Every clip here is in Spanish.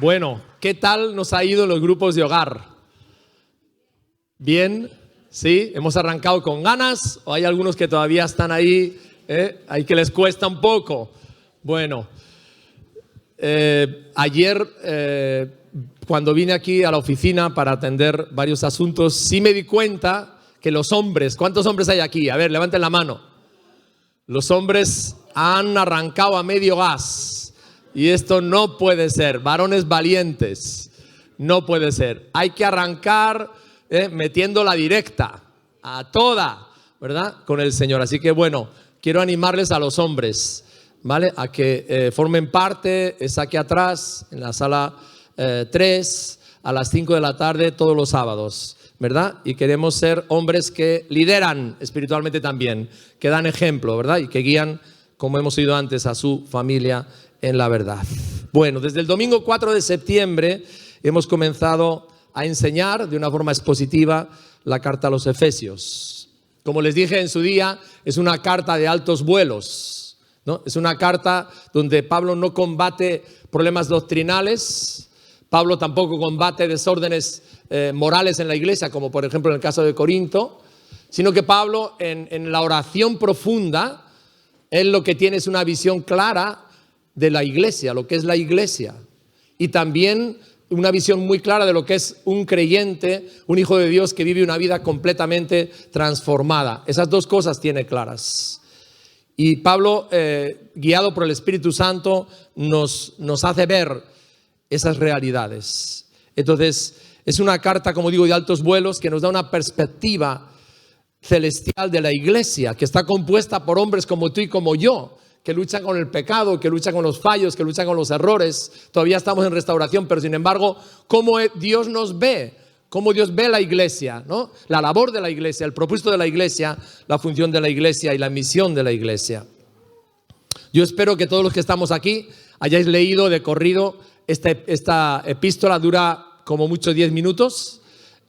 Bueno, ¿qué tal nos ha ido en los grupos de hogar? ¿Bien? ¿Sí? ¿Hemos arrancado con ganas o hay algunos que todavía están ahí, ahí que les cuesta un poco? Bueno, ayer cuando vine aquí a la oficina para atender varios asuntos, sí me di cuenta que los hombres, ¿cuántos hombres hay aquí? A ver, levanten la mano. Los hombres han arrancado a medio gas. Y esto no puede ser, varones valientes, no puede ser. Hay que arrancar metiendo la directa, a toda, ¿verdad? Con el Señor. Así que bueno, quiero animarles a los hombres, ¿vale? A que formen parte, es aquí atrás, en la sala 3, a las 5 de la tarde, todos los sábados, ¿verdad? Y queremos ser hombres que lideran espiritualmente también, que dan ejemplo, ¿verdad? Y que guían, como hemos oído antes, a su familia en la verdad. Bueno, desde el domingo 4 de septiembre hemos comenzado a enseñar de una forma expositiva la carta a los Efesios. Como les dije en su día, es una carta de altos vuelos, ¿no? Es una carta donde Pablo no combate problemas doctrinales, Pablo tampoco combate desórdenes morales en la iglesia, como por ejemplo en el caso de Corinto, sino que Pablo en la oración profunda, él lo que tiene es una visión clara de la iglesia, lo que es la iglesia, y también una visión muy clara de lo que es un creyente, un hijo de Dios que vive una vida completamente transformada. Esas dos cosas tiene claras. Y Pablo, guiado por el Espíritu Santo, nos hace ver esas realidades. Entonces, es una carta, como digo, de altos vuelos que nos da una perspectiva celestial de la iglesia, que está compuesta por hombres como tú y como yo, que luchan con el pecado, que luchan con los fallos, que luchan con los errores. Todavía estamos en restauración, pero sin embargo, cómo Dios nos ve, cómo Dios ve la iglesia, ¿no? La labor de la iglesia, el propósito de la iglesia, la función de la iglesia y la misión de la iglesia. Yo espero que todos los que estamos aquí hayáis leído de corrido esta epístola, dura como mucho 10 minutos,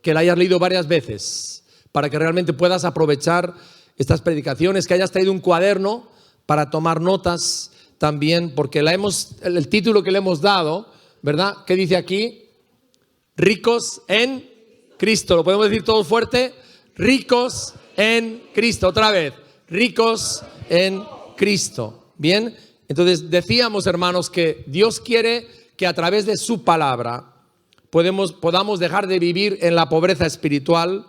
que la hayas leído varias veces, para que realmente puedas aprovechar estas predicaciones, que hayas traído un cuaderno para tomar notas también, porque el título que le hemos dado, ¿verdad? ¿Qué dice aquí? Ricos en Cristo. ¿Lo podemos decir todos fuerte? Ricos en Cristo. Otra vez. Ricos en Cristo. Bien. Entonces decíamos, hermanos, que Dios quiere que a través de su palabra podamos dejar de vivir en la pobreza espiritual,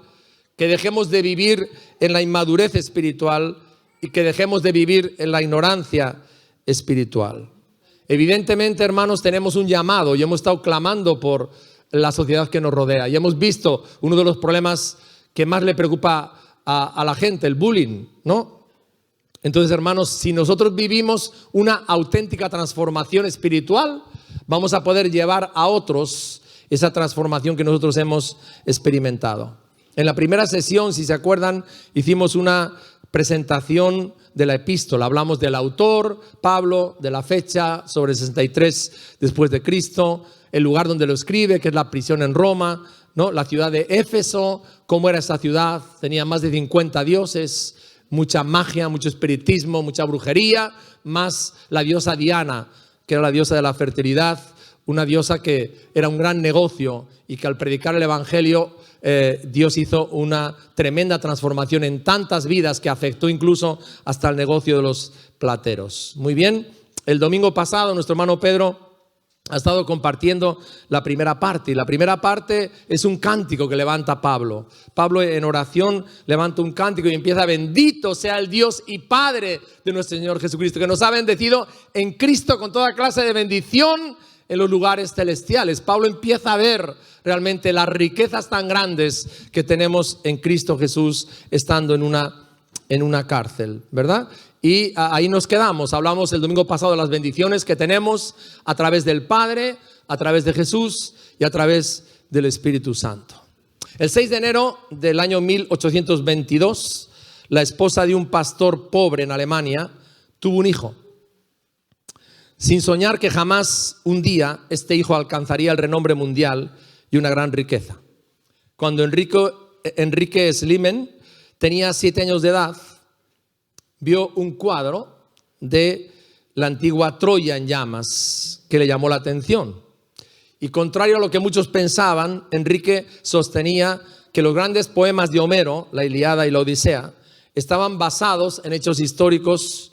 que dejemos de vivir en la inmadurez espiritual, y que dejemos de vivir en la ignorancia espiritual. Evidentemente, hermanos, tenemos un llamado y hemos estado clamando por la sociedad que nos rodea. Y hemos visto uno de los problemas que más le preocupa a la gente, el bullying, ¿no? Entonces, hermanos, si nosotros vivimos una auténtica transformación espiritual, vamos a poder llevar a otros esa transformación que nosotros hemos experimentado. En la primera sesión, si se acuerdan, hicimos una presentación de la epístola. Hablamos del autor, Pablo, de la fecha, sobre el 63 después de Cristo, el lugar donde lo escribe, que es la prisión en Roma, ¿no? La ciudad de Éfeso, cómo era esa ciudad, tenía más de 50 dioses, mucha magia, mucho espiritismo, mucha brujería, más la diosa Diana, que era la diosa de la fertilidad, una diosa que era un gran negocio y que al predicar el evangelio Dios hizo una tremenda transformación en tantas vidas que afectó incluso hasta el negocio de los plateros. Muy bien, el domingo pasado nuestro hermano Pedro ha estado compartiendo la primera parte, y la primera parte es un cántico que levanta Pablo. Pablo en oración levanta un cántico y empieza: bendito sea el Dios y Padre de nuestro Señor Jesucristo, que nos ha bendecido en Cristo con toda clase de bendición en los lugares celestiales. Pablo empieza a ver realmente las riquezas tan grandes que tenemos en Cristo Jesús estando en una cárcel, ¿verdad? Y ahí nos quedamos. Hablamos el domingo pasado de las bendiciones que tenemos a través del Padre, a través de Jesús y a través del Espíritu Santo. El 6 de enero del año 1822, la esposa de un pastor pobre en Alemania tuvo un hijo, sin soñar que jamás un día este hijo alcanzaría el renombre mundial y una gran riqueza. Cuando Enrique Schliemann tenía 7 años de edad, vio un cuadro de la antigua Troya en llamas que le llamó la atención. Y contrario a lo que muchos pensaban, Enrique sostenía que los grandes poemas de Homero, la Ilíada y la Odisea, estaban basados en hechos históricos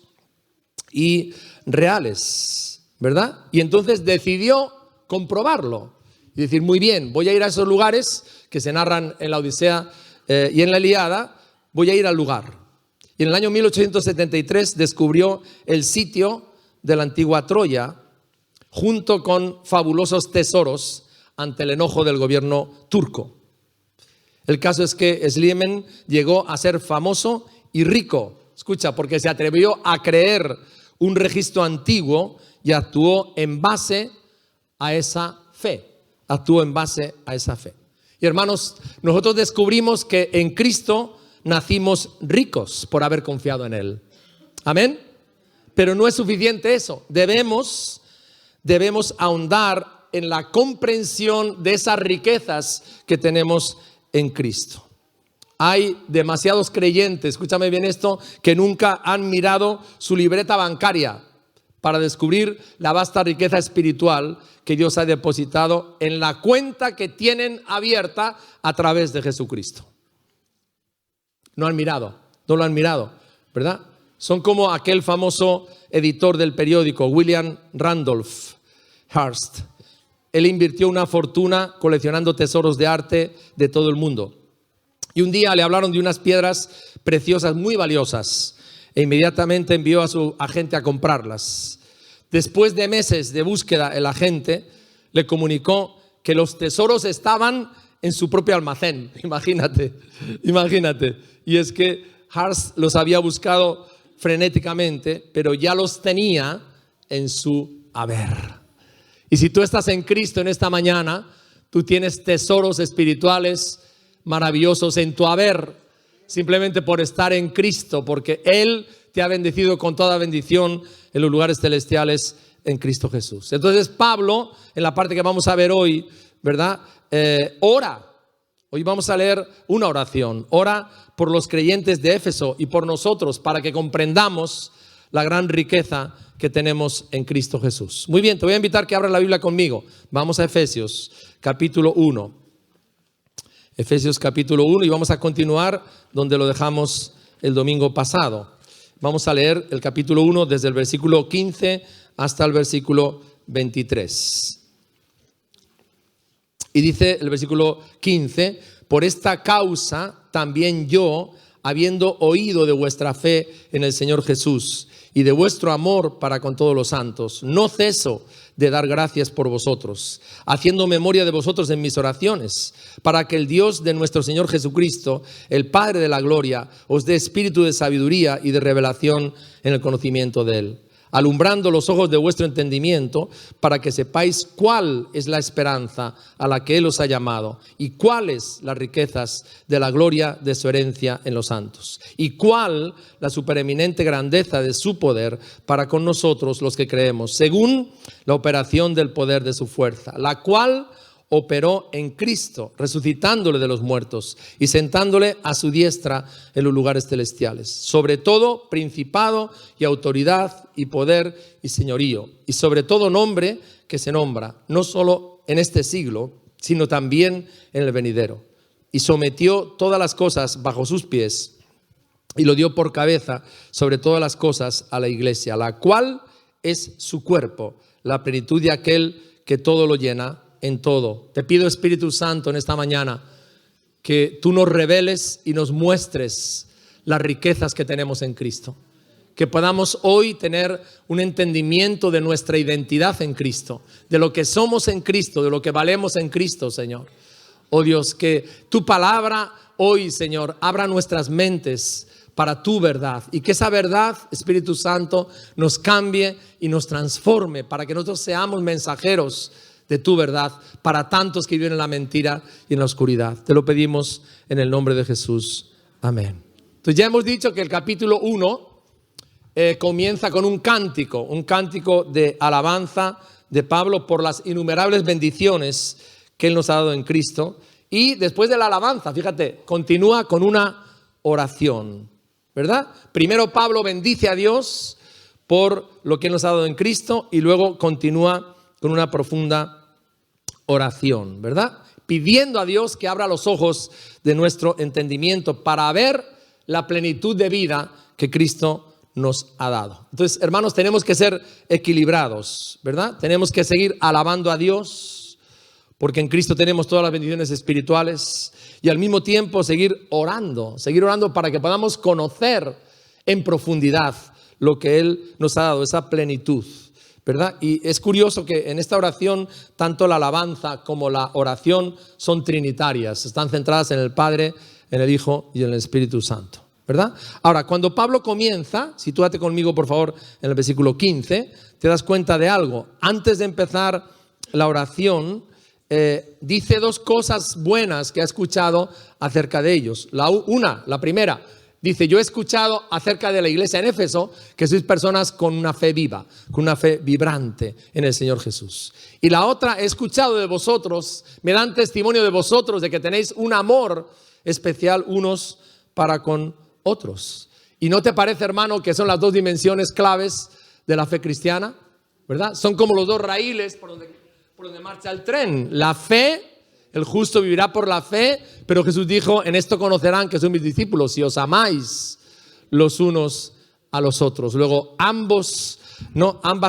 y reales, ¿verdad? Y entonces decidió comprobarlo y decir, muy bien, voy a ir a esos lugares que se narran en la Odisea y en la Ilíada, voy a ir al lugar. Y en el año 1873 descubrió el sitio de la antigua Troya, junto con fabulosos tesoros ante el enojo del gobierno turco. El caso es que Schliemann llegó a ser famoso y rico, escucha, porque se atrevió a creer un registro antiguo y actuó en base a esa fe. Y hermanos, nosotros descubrimos que en Cristo nacimos ricos por haber confiado en Él. Amén. Pero no es suficiente eso. Debemos ahondar en la comprensión de esas riquezas que tenemos en Cristo. Hay demasiados creyentes, escúchame bien esto, que nunca han mirado su libreta bancaria para descubrir la vasta riqueza espiritual que Dios ha depositado en la cuenta que tienen abierta a través de Jesucristo. No lo han mirado, ¿verdad? Son como aquel famoso editor del periódico, William Randolph Hearst. Él invirtió una fortuna coleccionando tesoros de arte de todo el mundo. Y un día le hablaron de unas piedras preciosas muy valiosas e inmediatamente envió a su agente a comprarlas. Después de meses de búsqueda, el agente le comunicó que los tesoros estaban en su propio almacén. Imagínate. Y es que Hearst los había buscado frenéticamente, pero ya los tenía en su haber. Y si tú estás en Cristo en esta mañana, tú tienes tesoros espirituales maravillosos en tu haber, simplemente por estar en Cristo, porque Él te ha bendecido con toda bendición en los lugares celestiales en Cristo Jesús. Entonces Pablo, en la parte que vamos a ver hoy, ¿verdad? Ora. Hoy vamos a leer una oración. Ora por los creyentes de Éfeso y por nosotros para que comprendamos la gran riqueza que tenemos en Cristo Jesús. Muy bien, te voy a invitar que abras la Biblia conmigo. Vamos a Efesios capítulo 1. Efesios capítulo 1 y vamos a continuar donde lo dejamos el domingo pasado. Vamos a leer el capítulo 1 desde el versículo 15 hasta el versículo 23. Y dice el versículo 15, por esta causa también yo, habiendo oído de vuestra fe en el Señor Jesús y de vuestro amor para con todos los santos, no ceso de dar gracias por vosotros, haciendo memoria de vosotros en mis oraciones, para que el Dios de nuestro Señor Jesucristo, el Padre de la gloria, os dé espíritu de sabiduría y de revelación en el conocimiento de Él, alumbrando los ojos de vuestro entendimiento, para que sepáis cuál es la esperanza a la que Él os ha llamado, y cuáles las riquezas de la gloria de su herencia en los santos, y cuál la supereminente grandeza de su poder para con nosotros los que creemos, según la operación del poder de su fuerza, la cual operó en Cristo, resucitándole de los muertos y sentándole a su diestra en los lugares celestiales. Sobre todo principado y autoridad y poder y señorío, y sobre todo nombre que se nombra, no solo en este siglo, sino también en el venidero. Y sometió todas las cosas bajo sus pies y lo dio por cabeza sobre todas las cosas a la iglesia, la cual es su cuerpo, la plenitud de aquel que todo lo llena en todo. Te pido, Espíritu Santo, en esta mañana, que tú nos reveles y nos muestres las riquezas que tenemos en Cristo. Que podamos hoy tener un entendimiento de nuestra identidad en Cristo, de lo que somos en Cristo, de lo que valemos en Cristo, Señor. Oh Dios, que tu palabra hoy, Señor, abra nuestras mentes para tu verdad, y que esa verdad, Espíritu Santo, nos cambie y nos transforme para que nosotros seamos mensajeros de tu verdad para tantos que viven en la mentira y en la oscuridad. Te lo pedimos en el nombre de Jesús. Amén. Entonces ya hemos dicho que el capítulo 1 comienza con un cántico de alabanza de Pablo por las innumerables bendiciones que Él nos ha dado en Cristo. Y después de la alabanza, fíjate, continúa con una oración, ¿verdad? Primero Pablo bendice a Dios por lo que Él nos ha dado en Cristo y luego continúa con una profunda oración, ¿verdad? Pidiendo a Dios que abra los ojos de nuestro entendimiento para ver la plenitud de vida que Cristo nos ha dado. Entonces, hermanos, tenemos que ser equilibrados, ¿verdad? Tenemos que seguir alabando a Dios, porque en Cristo tenemos todas las bendiciones espirituales, y al mismo tiempo seguir orando para que podamos conocer en profundidad lo que Él nos ha dado, esa plenitud, ¿verdad? Y es curioso que en esta oración tanto la alabanza como la oración son trinitarias, están centradas en el Padre, en el Hijo y en el Espíritu Santo, ¿verdad? Ahora, cuando Pablo comienza, sitúate conmigo por favor en el versículo 15, te das cuenta de algo. Antes de empezar la oración, dice dos cosas buenas que ha escuchado acerca de ellos. La primera, dice: yo he escuchado acerca de la iglesia en Éfeso que sois personas con una fe viva, con una fe vibrante en el Señor Jesús. Y la otra, he escuchado de vosotros, me dan testimonio de vosotros de que tenéis un amor especial unos para con otros. ¿Y no te parece, hermano, que son las dos dimensiones claves de la fe cristiana? ¿Verdad? Son como los dos raíles por donde marcha el tren. La fe, el justo vivirá por la fe, pero Jesús dijo: en esto conocerán que sois mis discípulos, si os amáis los unos a los otros. Luego, ambas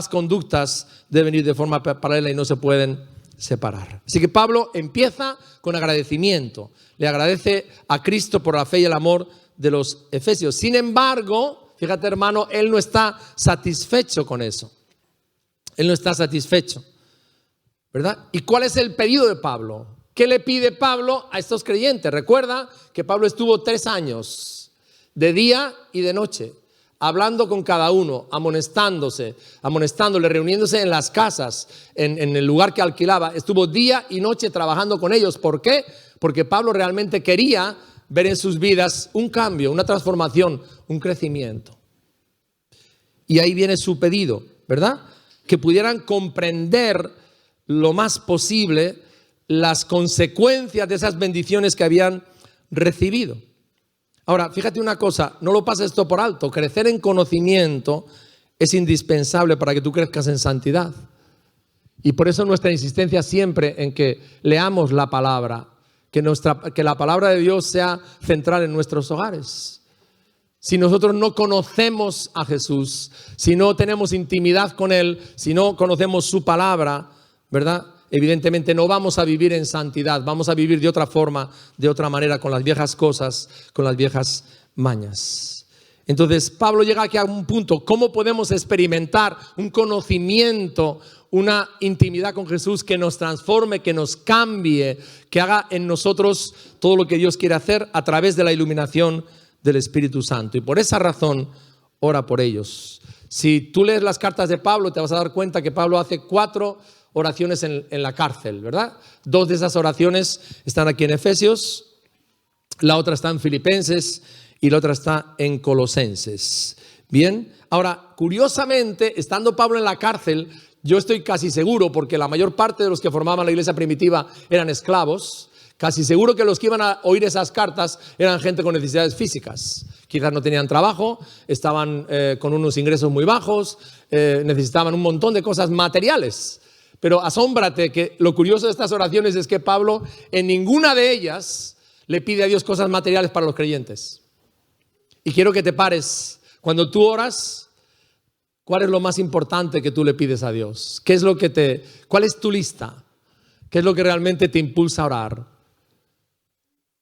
conductas deben ir de forma paralela y no se pueden separar. Así que Pablo empieza con agradecimiento. Le agradece a Cristo por la fe y el amor de los efesios. Sin embargo, fíjate, hermano, él no está satisfecho con eso. Él no está satisfecho, ¿verdad? ¿Y cuál es el pedido de Pablo? ¿Qué le pide Pablo a estos creyentes? Recuerda que Pablo estuvo 3 años, de día y de noche, hablando con cada uno, amonestándole, reuniéndose en las casas, en el lugar que alquilaba. Estuvo día y noche trabajando con ellos. ¿Por qué? Porque Pablo realmente quería ver en sus vidas un cambio, una transformación, un crecimiento. Y ahí viene su pedido, ¿verdad? Que pudieran comprender lo más posible las consecuencias de esas bendiciones que habían recibido. Ahora, fíjate una cosa, no lo pases esto por alto. Crecer en conocimiento es indispensable para que tú crezcas en santidad. Y por eso nuestra insistencia siempre en que leamos la palabra, que la palabra de Dios sea central en nuestros hogares. Si nosotros no conocemos a Jesús, si no tenemos intimidad con Él, si no conocemos su palabra, ¿verdad? Evidentemente no vamos a vivir en santidad, vamos a vivir de otra forma, de otra manera, con las viejas cosas, con las viejas mañas. Entonces Pablo llega aquí a un punto: ¿cómo podemos experimentar un conocimiento, una intimidad con Jesús que nos transforme, que nos cambie, que haga en nosotros todo lo que Dios quiere hacer a través de la iluminación del Espíritu Santo? Y por esa razón, ora por ellos. Si tú lees las cartas de Pablo, te vas a dar cuenta que Pablo hace 4 oraciones en la cárcel, ¿verdad? 2 de esas oraciones están aquí en Efesios, la otra está en Filipenses y la otra está en Colosenses. Bien, ahora, curiosamente, estando Pablo en la cárcel, yo estoy casi seguro, porque la mayor parte de los que formaban la iglesia primitiva eran esclavos, casi seguro que los que iban a oír esas cartas eran gente con necesidades físicas. Quizás no tenían trabajo, estaban con unos ingresos muy bajos, necesitaban un montón de cosas materiales. Pero asómbrate que lo curioso de estas oraciones es que Pablo en ninguna de ellas le pide a Dios cosas materiales para los creyentes. Y quiero que te pares. Cuando tú oras, ¿cuál es lo más importante que tú le pides a Dios? ¿Cuál es tu lista? ¿Qué es lo que realmente te impulsa a orar?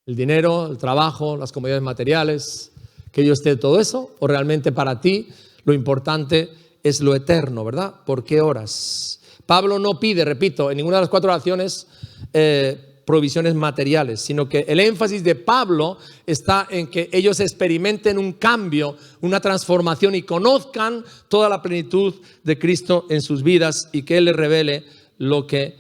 ¿El dinero, el trabajo, las comodidades materiales? ¿Que Dios te dé todo eso? ¿O realmente para ti lo importante es lo eterno, verdad? ¿Por qué oras? Pablo no pide, repito, en ninguna de las 4 oraciones provisiones materiales, sino que el énfasis de Pablo está en que ellos experimenten un cambio, una transformación y conozcan toda la plenitud de Cristo en sus vidas y que Él les revele lo que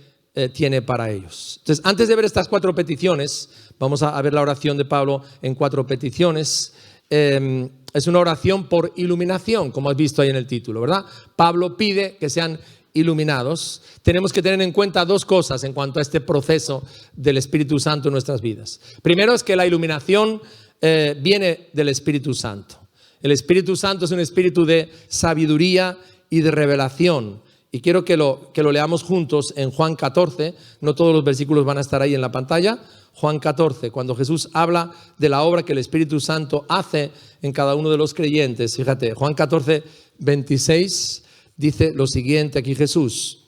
tiene para ellos. Entonces, antes de ver estas 4 peticiones, vamos a ver la oración de Pablo en 4 peticiones. Es una oración por iluminación, como has visto ahí en el título, ¿verdad? Pablo pide que sean iluminados. Tenemos que tener en cuenta 2 cosas en cuanto a este proceso del Espíritu Santo en nuestras vidas. Primero es que la iluminación viene del Espíritu Santo. El Espíritu Santo es un espíritu de sabiduría y de revelación. Y quiero que lo leamos juntos en Juan 14. No todos los versículos van a estar ahí en la pantalla. Juan 14, cuando Jesús habla de la obra que el Espíritu Santo hace en cada uno de los creyentes. Fíjate, Juan 14, 26 dice lo siguiente aquí Jesús.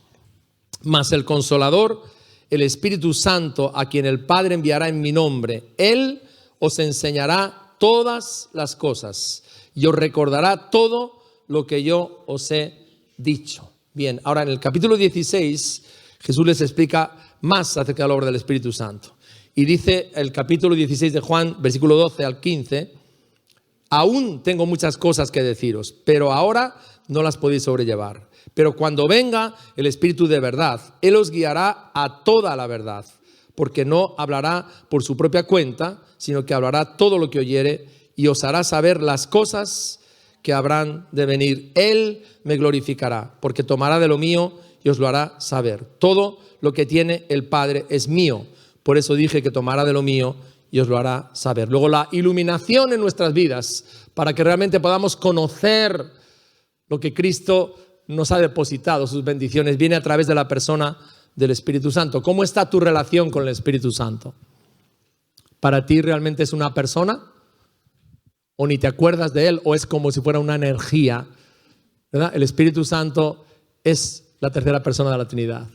Mas el Consolador, el Espíritu Santo, a quien el Padre enviará en mi nombre, Él os enseñará todas las cosas y os recordará todo lo que yo os he dicho. Bien, ahora en el capítulo 16 Jesús les explica más acerca de la obra del Espíritu Santo. Y dice el capítulo 16 de Juan, versículo 12 al 15, aún tengo muchas cosas que deciros, pero ahora no las podéis sobrellevar. Pero cuando venga el Espíritu de verdad, Él os guiará a toda la verdad, porque no hablará por su propia cuenta, sino que hablará todo lo que oyere y os hará saber las cosas que habrán de venir. Él me glorificará, porque tomará de lo mío y os lo hará saber. Todo lo que tiene el Padre es mío. Por eso dije que tomará de lo mío y os lo hará saber. Luego la iluminación en nuestras vidas, para que realmente podamos conocer lo que Cristo nos ha depositado, sus bendiciones, viene a través de la persona del Espíritu Santo. ¿Cómo está tu relación con el Espíritu Santo? ¿Para ti realmente es una persona? ¿O ni te acuerdas de Él? ¿O es como si fuera una energía? ¿Verdad? El Espíritu Santo es la tercera persona de la Trinidad.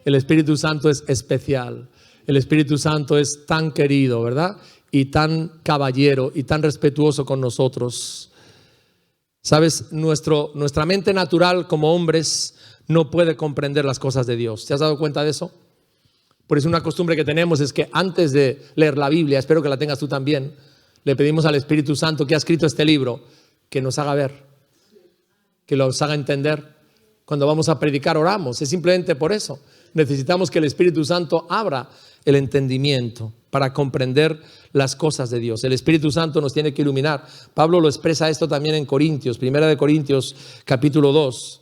El Espíritu Santo es especial. El Espíritu Santo es tan querido, ¿verdad? Y tan caballero y tan respetuoso con nosotros. ¿Sabes? Nuestra mente natural como hombres no puede comprender las cosas de Dios. ¿Te has dado cuenta de eso? Por eso una costumbre que tenemos es que antes de leer la Biblia, espero que la tengas tú también, le pedimos al Espíritu Santo que ha escrito este libro que nos haga ver, que nos haga entender. Cuando vamos a predicar oramos, es simplemente por eso. Necesitamos que el Espíritu Santo abra el entendimiento para comprender las cosas de Dios. El Espíritu Santo nos tiene que iluminar. Pablo lo expresa esto también en Corintios, 1 Corintios capítulo 2.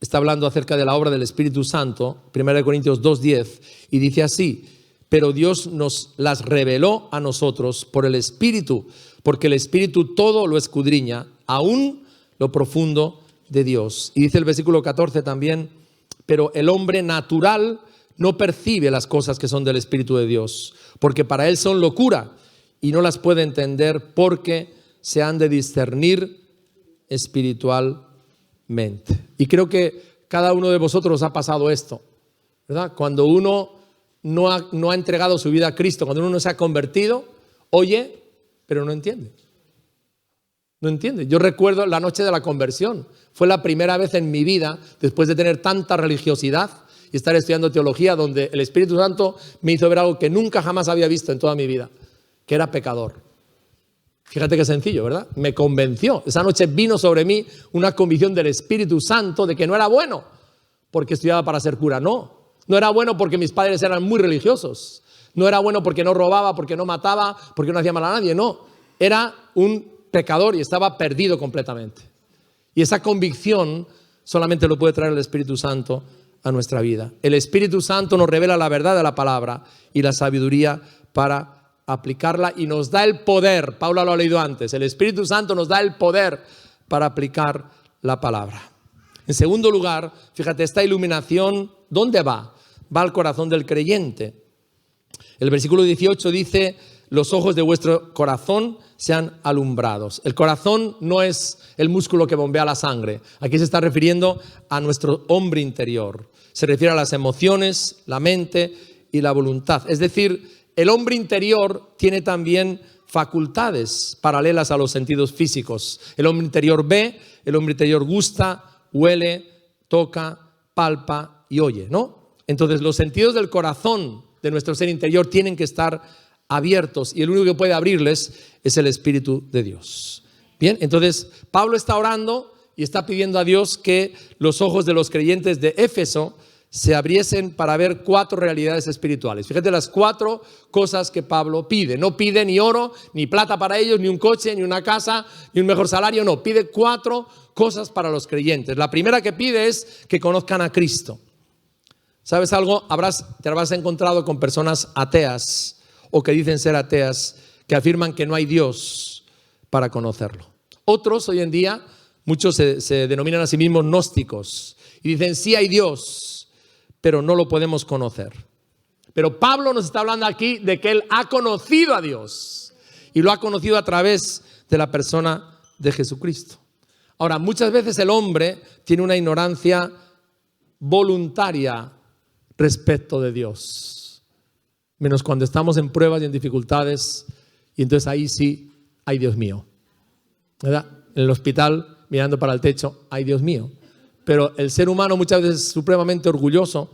Está hablando acerca de la obra del Espíritu Santo, 1 Corintios 2:10, y dice así: pero Dios nos las reveló a nosotros por el Espíritu, porque el Espíritu todo lo escudriña, aún lo profundo de Dios. Y dice el versículo 14 también: pero el hombre natural no percibe las cosas que son del Espíritu de Dios, porque para él son locura y no las puede entender porque se han de discernir espiritualmente. Y creo que cada uno de vosotros ha pasado esto, ¿verdad? Cuando uno no ha entregado su vida a Cristo, cuando uno no se ha convertido, oye, pero no entiende. No entiende. Yo recuerdo la noche de la conversión. Fue la primera vez en mi vida, después de tener tanta religiosidad y estar estudiando teología, donde el Espíritu Santo me hizo ver algo que nunca jamás había visto en toda mi vida, que era pecador. Fíjate qué sencillo, ¿verdad? Me convenció. Esa noche vino sobre mí una convicción del Espíritu Santo de que no era bueno porque estudiaba para ser cura. No era bueno porque mis padres eran muy religiosos. No era bueno porque no robaba, porque no mataba, porque no hacía mal a nadie. No, era un pecador y estaba perdido completamente. Y esa convicción solamente lo puede traer el Espíritu Santo a nuestra vida. El Espíritu Santo nos revela la verdad de la palabra y la sabiduría para aplicarla, y nos da el poder. Pablo lo ha leído antes. El Espíritu Santo nos da el poder para aplicar la palabra. En segundo lugar, fíjate, esta iluminación, ¿dónde va? Va al corazón del creyente. El versículo 18 dice: los ojos de vuestro corazón sean alumbrados. El corazón no es el músculo que bombea la sangre. Aquí se está refiriendo a nuestro hombre interior. Se refiere a las emociones, la mente y la voluntad. Es decir, el hombre interior tiene también facultades paralelas a los sentidos físicos. El hombre interior ve, el hombre interior gusta, huele, toca, palpa y oye, ¿no? Entonces los sentidos del corazón de nuestro ser interior tienen que estar abiertos, y el único que puede abrirles es el Espíritu de Dios. Bien, entonces Pablo está orando y está pidiendo a Dios que los ojos de los creyentes de Éfeso se abriesen para ver 4 realidades espirituales. Fíjate las 4 cosas que Pablo pide. No pide ni oro, ni plata para ellos, ni un coche, ni una casa, ni un mejor salario. No, pide 4 cosas para los creyentes. La primera que pide es que conozcan a Cristo. ¿Sabes algo? Te habrás encontrado con personas ateas o que dicen ser ateas, que afirman que no hay Dios para conocerlo. Otros hoy en día Muchos se denominan a sí mismos gnósticos y dicen sí hay Dios, pero no lo podemos conocer. Pero Pablo nos está hablando aquí de que él ha conocido a Dios y lo ha conocido a través de la persona de Jesucristo. Ahora, muchas veces el hombre tiene una ignorancia voluntaria respecto de Dios, menos cuando estamos en pruebas y en dificultades, y entonces ahí sí, ay Dios mío, ¿verdad? En el hospital mirando para el techo, ay Dios mío. Pero el ser humano muchas veces es supremamente orgulloso,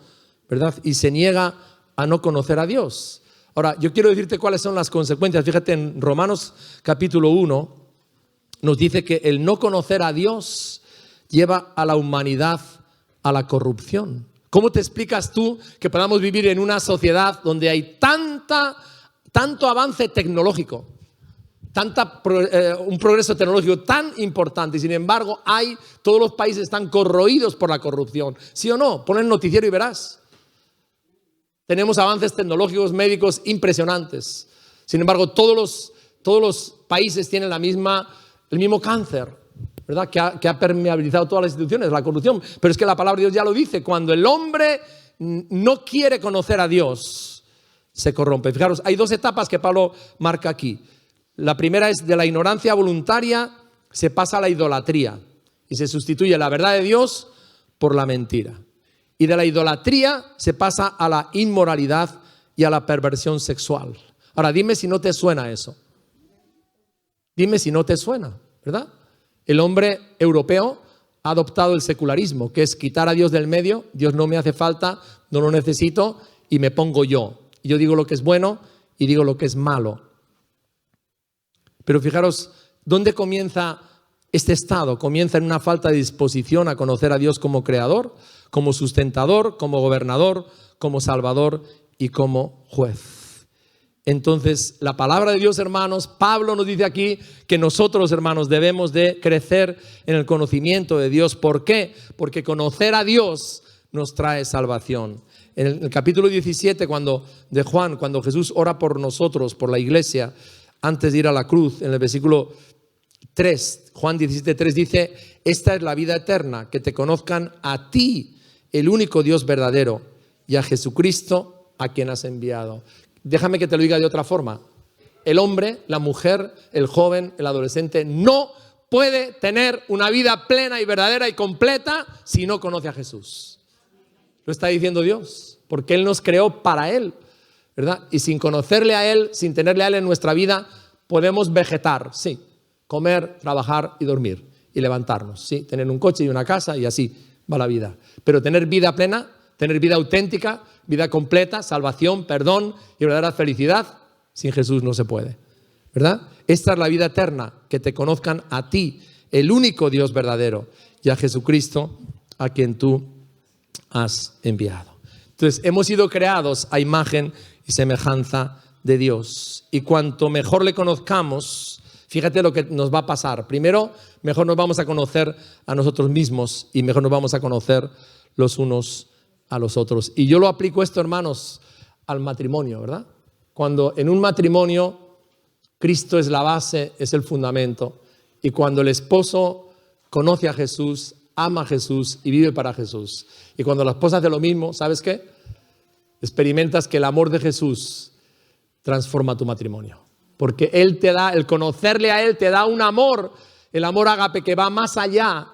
¿verdad? Y se niega a no conocer a Dios. Ahora, yo quiero decirte cuáles son las consecuencias. Fíjate, en Romanos capítulo 1 nos dice que el no conocer a Dios lleva a la humanidad a la corrupción. ¿Cómo te explicas tú que podamos vivir en una sociedad donde hay tanto avance tecnológico, un progreso tecnológico tan importante, y sin embargo todos los países están corroídos por la corrupción? ¿Sí o no? Pon el noticiero y verás. Tenemos avances tecnológicos, médicos impresionantes. Sin embargo, todos los países tienen el mismo cáncer, ¿verdad? Que ha permeabilizado todas las instituciones, la corrupción. Pero es que la palabra de Dios ya lo dice: cuando el hombre no quiere conocer a Dios, se corrompe. Fijaros, hay dos etapas que Pablo marca aquí. La primera es de la ignorancia voluntaria, se pasa a la idolatría y se sustituye la verdad de Dios por la mentira. Y de la idolatría se pasa a la inmoralidad y a la perversión sexual. Ahora, dime si no te suena eso. Dime si no te suena, ¿verdad? El hombre europeo ha adoptado el secularismo, que es quitar a Dios del medio. Dios no me hace falta, no lo necesito y me pongo yo. Yo digo lo que es bueno y digo lo que es malo. Pero fijaros, ¿dónde comienza este estado? Comienza en una falta de disposición a conocer a Dios como creador, como sustentador, como gobernador, como salvador y como juez. Entonces, la palabra de Dios, hermanos, Pablo nos dice aquí que nosotros, hermanos, debemos de crecer en el conocimiento de Dios. ¿Por qué? Porque conocer a Dios nos trae salvación. En el capítulo 17 de Juan, cuando Jesús ora por nosotros, por la iglesia, antes de ir a la cruz, en el versículo 3, Juan 17:3 dice: esta es la vida eterna, que te conozcan a ti, el único Dios verdadero, y a Jesucristo, a quien has enviado. Déjame que te lo diga de otra forma. El hombre, la mujer, el joven, el adolescente no puede tener una vida plena y verdadera y completa si no conoce a Jesús. Lo está diciendo Dios, porque Él nos creó para Él, ¿verdad? Y sin conocerle a Él, sin tenerle a Él en nuestra vida, podemos vegetar, sí, comer, trabajar y dormir y levantarnos, sí, tener un coche y una casa y así va la vida. Pero tener vida plena, tener vida auténtica, vida completa, salvación, perdón y verdadera felicidad, sin Jesús no se puede, ¿verdad? Esta es la vida eterna, que te conozcan a ti, el único Dios verdadero, y a Jesucristo, a quien tú has enviado. Entonces, hemos sido creados a imagen y semejanza de Dios. Y cuanto mejor le conozcamos, fíjate lo que nos va a pasar. Primero, mejor nos vamos a conocer a nosotros mismos y mejor nos vamos a conocer los unos a los otros. Y yo lo aplico esto, hermanos, al matrimonio, ¿verdad? Cuando en un matrimonio Cristo es la base, es el fundamento. Y cuando el esposo conoce a Jesús, ama a Jesús y vive para Jesús. Y cuando la esposa hace lo mismo, ¿sabes qué? Experimentas que el amor de Jesús transforma tu matrimonio. Porque Él te da, el conocerle a Él te da un amor, el amor ágape, que va más allá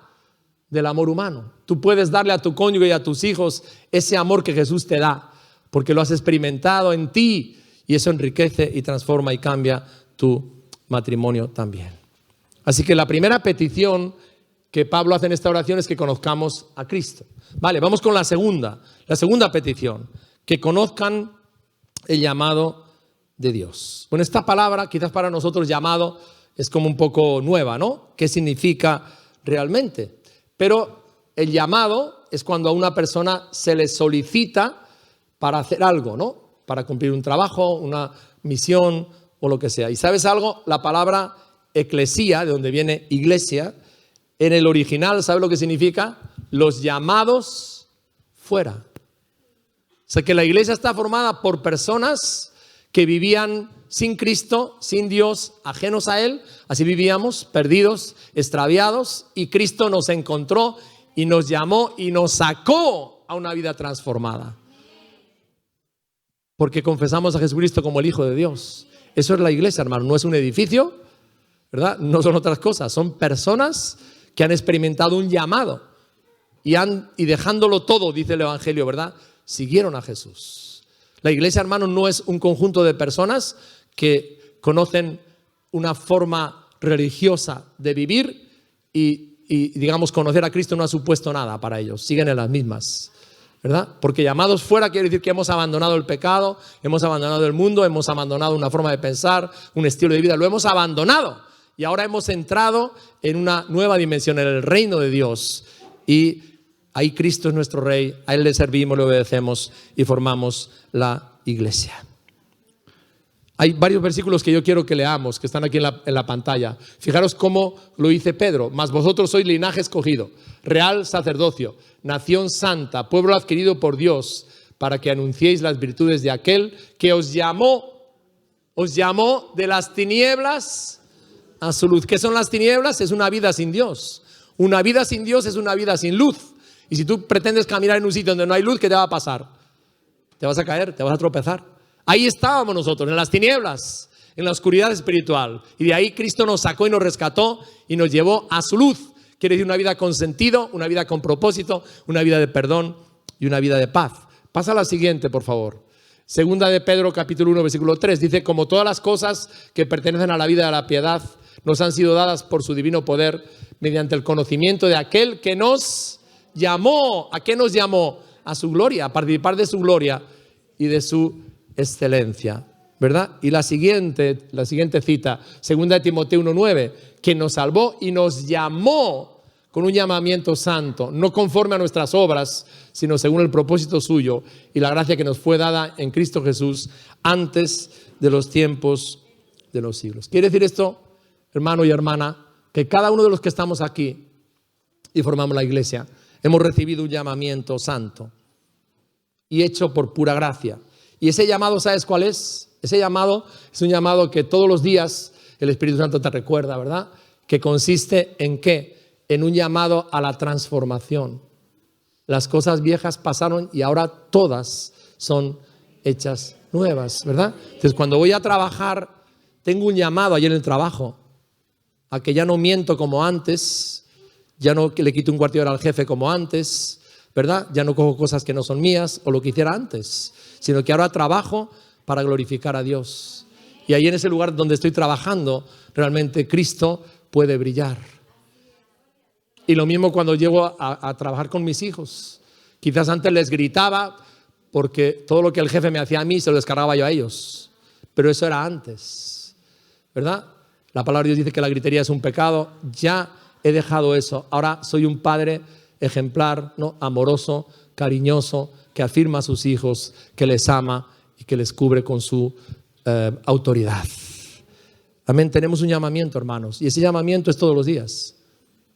del amor humano. Tú puedes darle a tu cónyuge y a tus hijos ese amor que Jesús te da, porque lo has experimentado en ti y eso enriquece y transforma y cambia tu matrimonio también. Así que la primera petición que Pablo hace en esta oración es que conozcamos a Cristo. Vale, vamos con la segunda petición, que conozcan el llamado de Dios. Bueno, esta palabra quizás para nosotros llamado es como un poco nueva, ¿no? ¿Qué significa realmente? Pero el llamado es cuando a una persona se le solicita para hacer algo, ¿no? Para cumplir un trabajo, una misión o lo que sea. ¿Y sabes algo? La palabra eclesía, de donde viene iglesia, en el original, ¿sabes lo que significa? Los llamados fuera. O sea que la iglesia está formada por personas que vivían sin Cristo, sin Dios, ajenos a Él. Así vivíamos, perdidos, extraviados, y Cristo nos encontró y nos llamó y nos sacó a una vida transformada. Porque confesamos a Jesucristo como el Hijo de Dios. Eso es la iglesia, hermano, no es un edificio, ¿verdad? No son otras cosas, son personas que han experimentado un llamado y dejándolo todo, dice el Evangelio, ¿verdad? Siguieron a Jesús. La iglesia, hermano, no es un conjunto de personas que conocen una forma religiosa de vivir y digamos, conocer a Cristo no ha supuesto nada para ellos, siguen en las mismas, ¿verdad? Porque llamados fuera quiere decir que hemos abandonado el pecado, hemos abandonado el mundo, hemos abandonado una forma de pensar, un estilo de vida, lo hemos abandonado y ahora hemos entrado en una nueva dimensión, en el reino de Dios, y ahí Cristo es nuestro Rey, a Él le servimos, le obedecemos y formamos la iglesia. Hay varios versículos que yo quiero que leamos, que están aquí en la pantalla. Fijaros cómo lo dice Pedro: mas vosotros sois linaje escogido, real sacerdocio, nación santa, pueblo adquirido por Dios, para que anunciéis las virtudes de aquel que os llamó de las tinieblas a su luz. ¿Qué son las tinieblas? Es una vida sin Dios. Una vida sin Dios es una vida sin luz. Y si tú pretendes caminar en un sitio donde no hay luz, ¿qué te va a pasar? Te vas a caer, te vas a tropezar. Ahí estábamos nosotros, en las tinieblas, en la oscuridad espiritual. Y de ahí Cristo nos sacó y nos rescató y nos llevó a su luz. Quiere decir una vida con sentido, una vida con propósito, una vida de perdón y una vida de paz. Pasa a la siguiente, por favor. Segunda de Pedro, capítulo 1, versículo 3. Dice: como todas las cosas que pertenecen a la vida de la piedad nos han sido dadas por su divino poder mediante el conocimiento de aquel que nos llamó. ¿A qué nos llamó? A su gloria, a participar de su gloria y de su excelencia, ¿verdad? Y la siguiente cita, segunda de Timoteo 1:9, que nos salvó y nos llamó con un llamamiento santo, no conforme a nuestras obras, sino según el propósito suyo y la gracia que nos fue dada en Cristo Jesús antes de los tiempos de los siglos. ¿Quiere decir esto, hermano y hermana, que cada uno de los que estamos aquí y formamos la iglesia hemos recibido un llamamiento santo y hecho por pura gracia? Y ese llamado, ¿sabes cuál es? Ese llamado es un llamado que todos los días el Espíritu Santo te recuerda, ¿verdad? Que consiste en ¿qué? En un llamado a la transformación. Las cosas viejas pasaron y ahora todas son hechas nuevas, ¿verdad? Entonces, cuando voy a trabajar, tengo un llamado allí en el trabajo a que ya no miento como antes, ya no le quito un cuarto de hora al jefe como antes, ¿verdad? Ya no cojo cosas que no son mías o lo que hiciera antes, sino que ahora trabajo para glorificar a Dios. Y ahí en ese lugar donde estoy trabajando, realmente Cristo puede brillar. Y lo mismo cuando llego a trabajar con mis hijos. Quizás antes les gritaba porque todo lo que el jefe me hacía a mí se lo descargaba yo a ellos. Pero eso era antes, ¿verdad? La palabra de Dios dice que la gritería es un pecado. Ya he dejado eso. Ahora soy un padre ejemplar, ¿no? Amoroso, cariñoso, que afirma a sus hijos, que les ama y que les cubre con su autoridad. Amén. Tenemos un llamamiento, hermanos, y ese llamamiento es todos los días.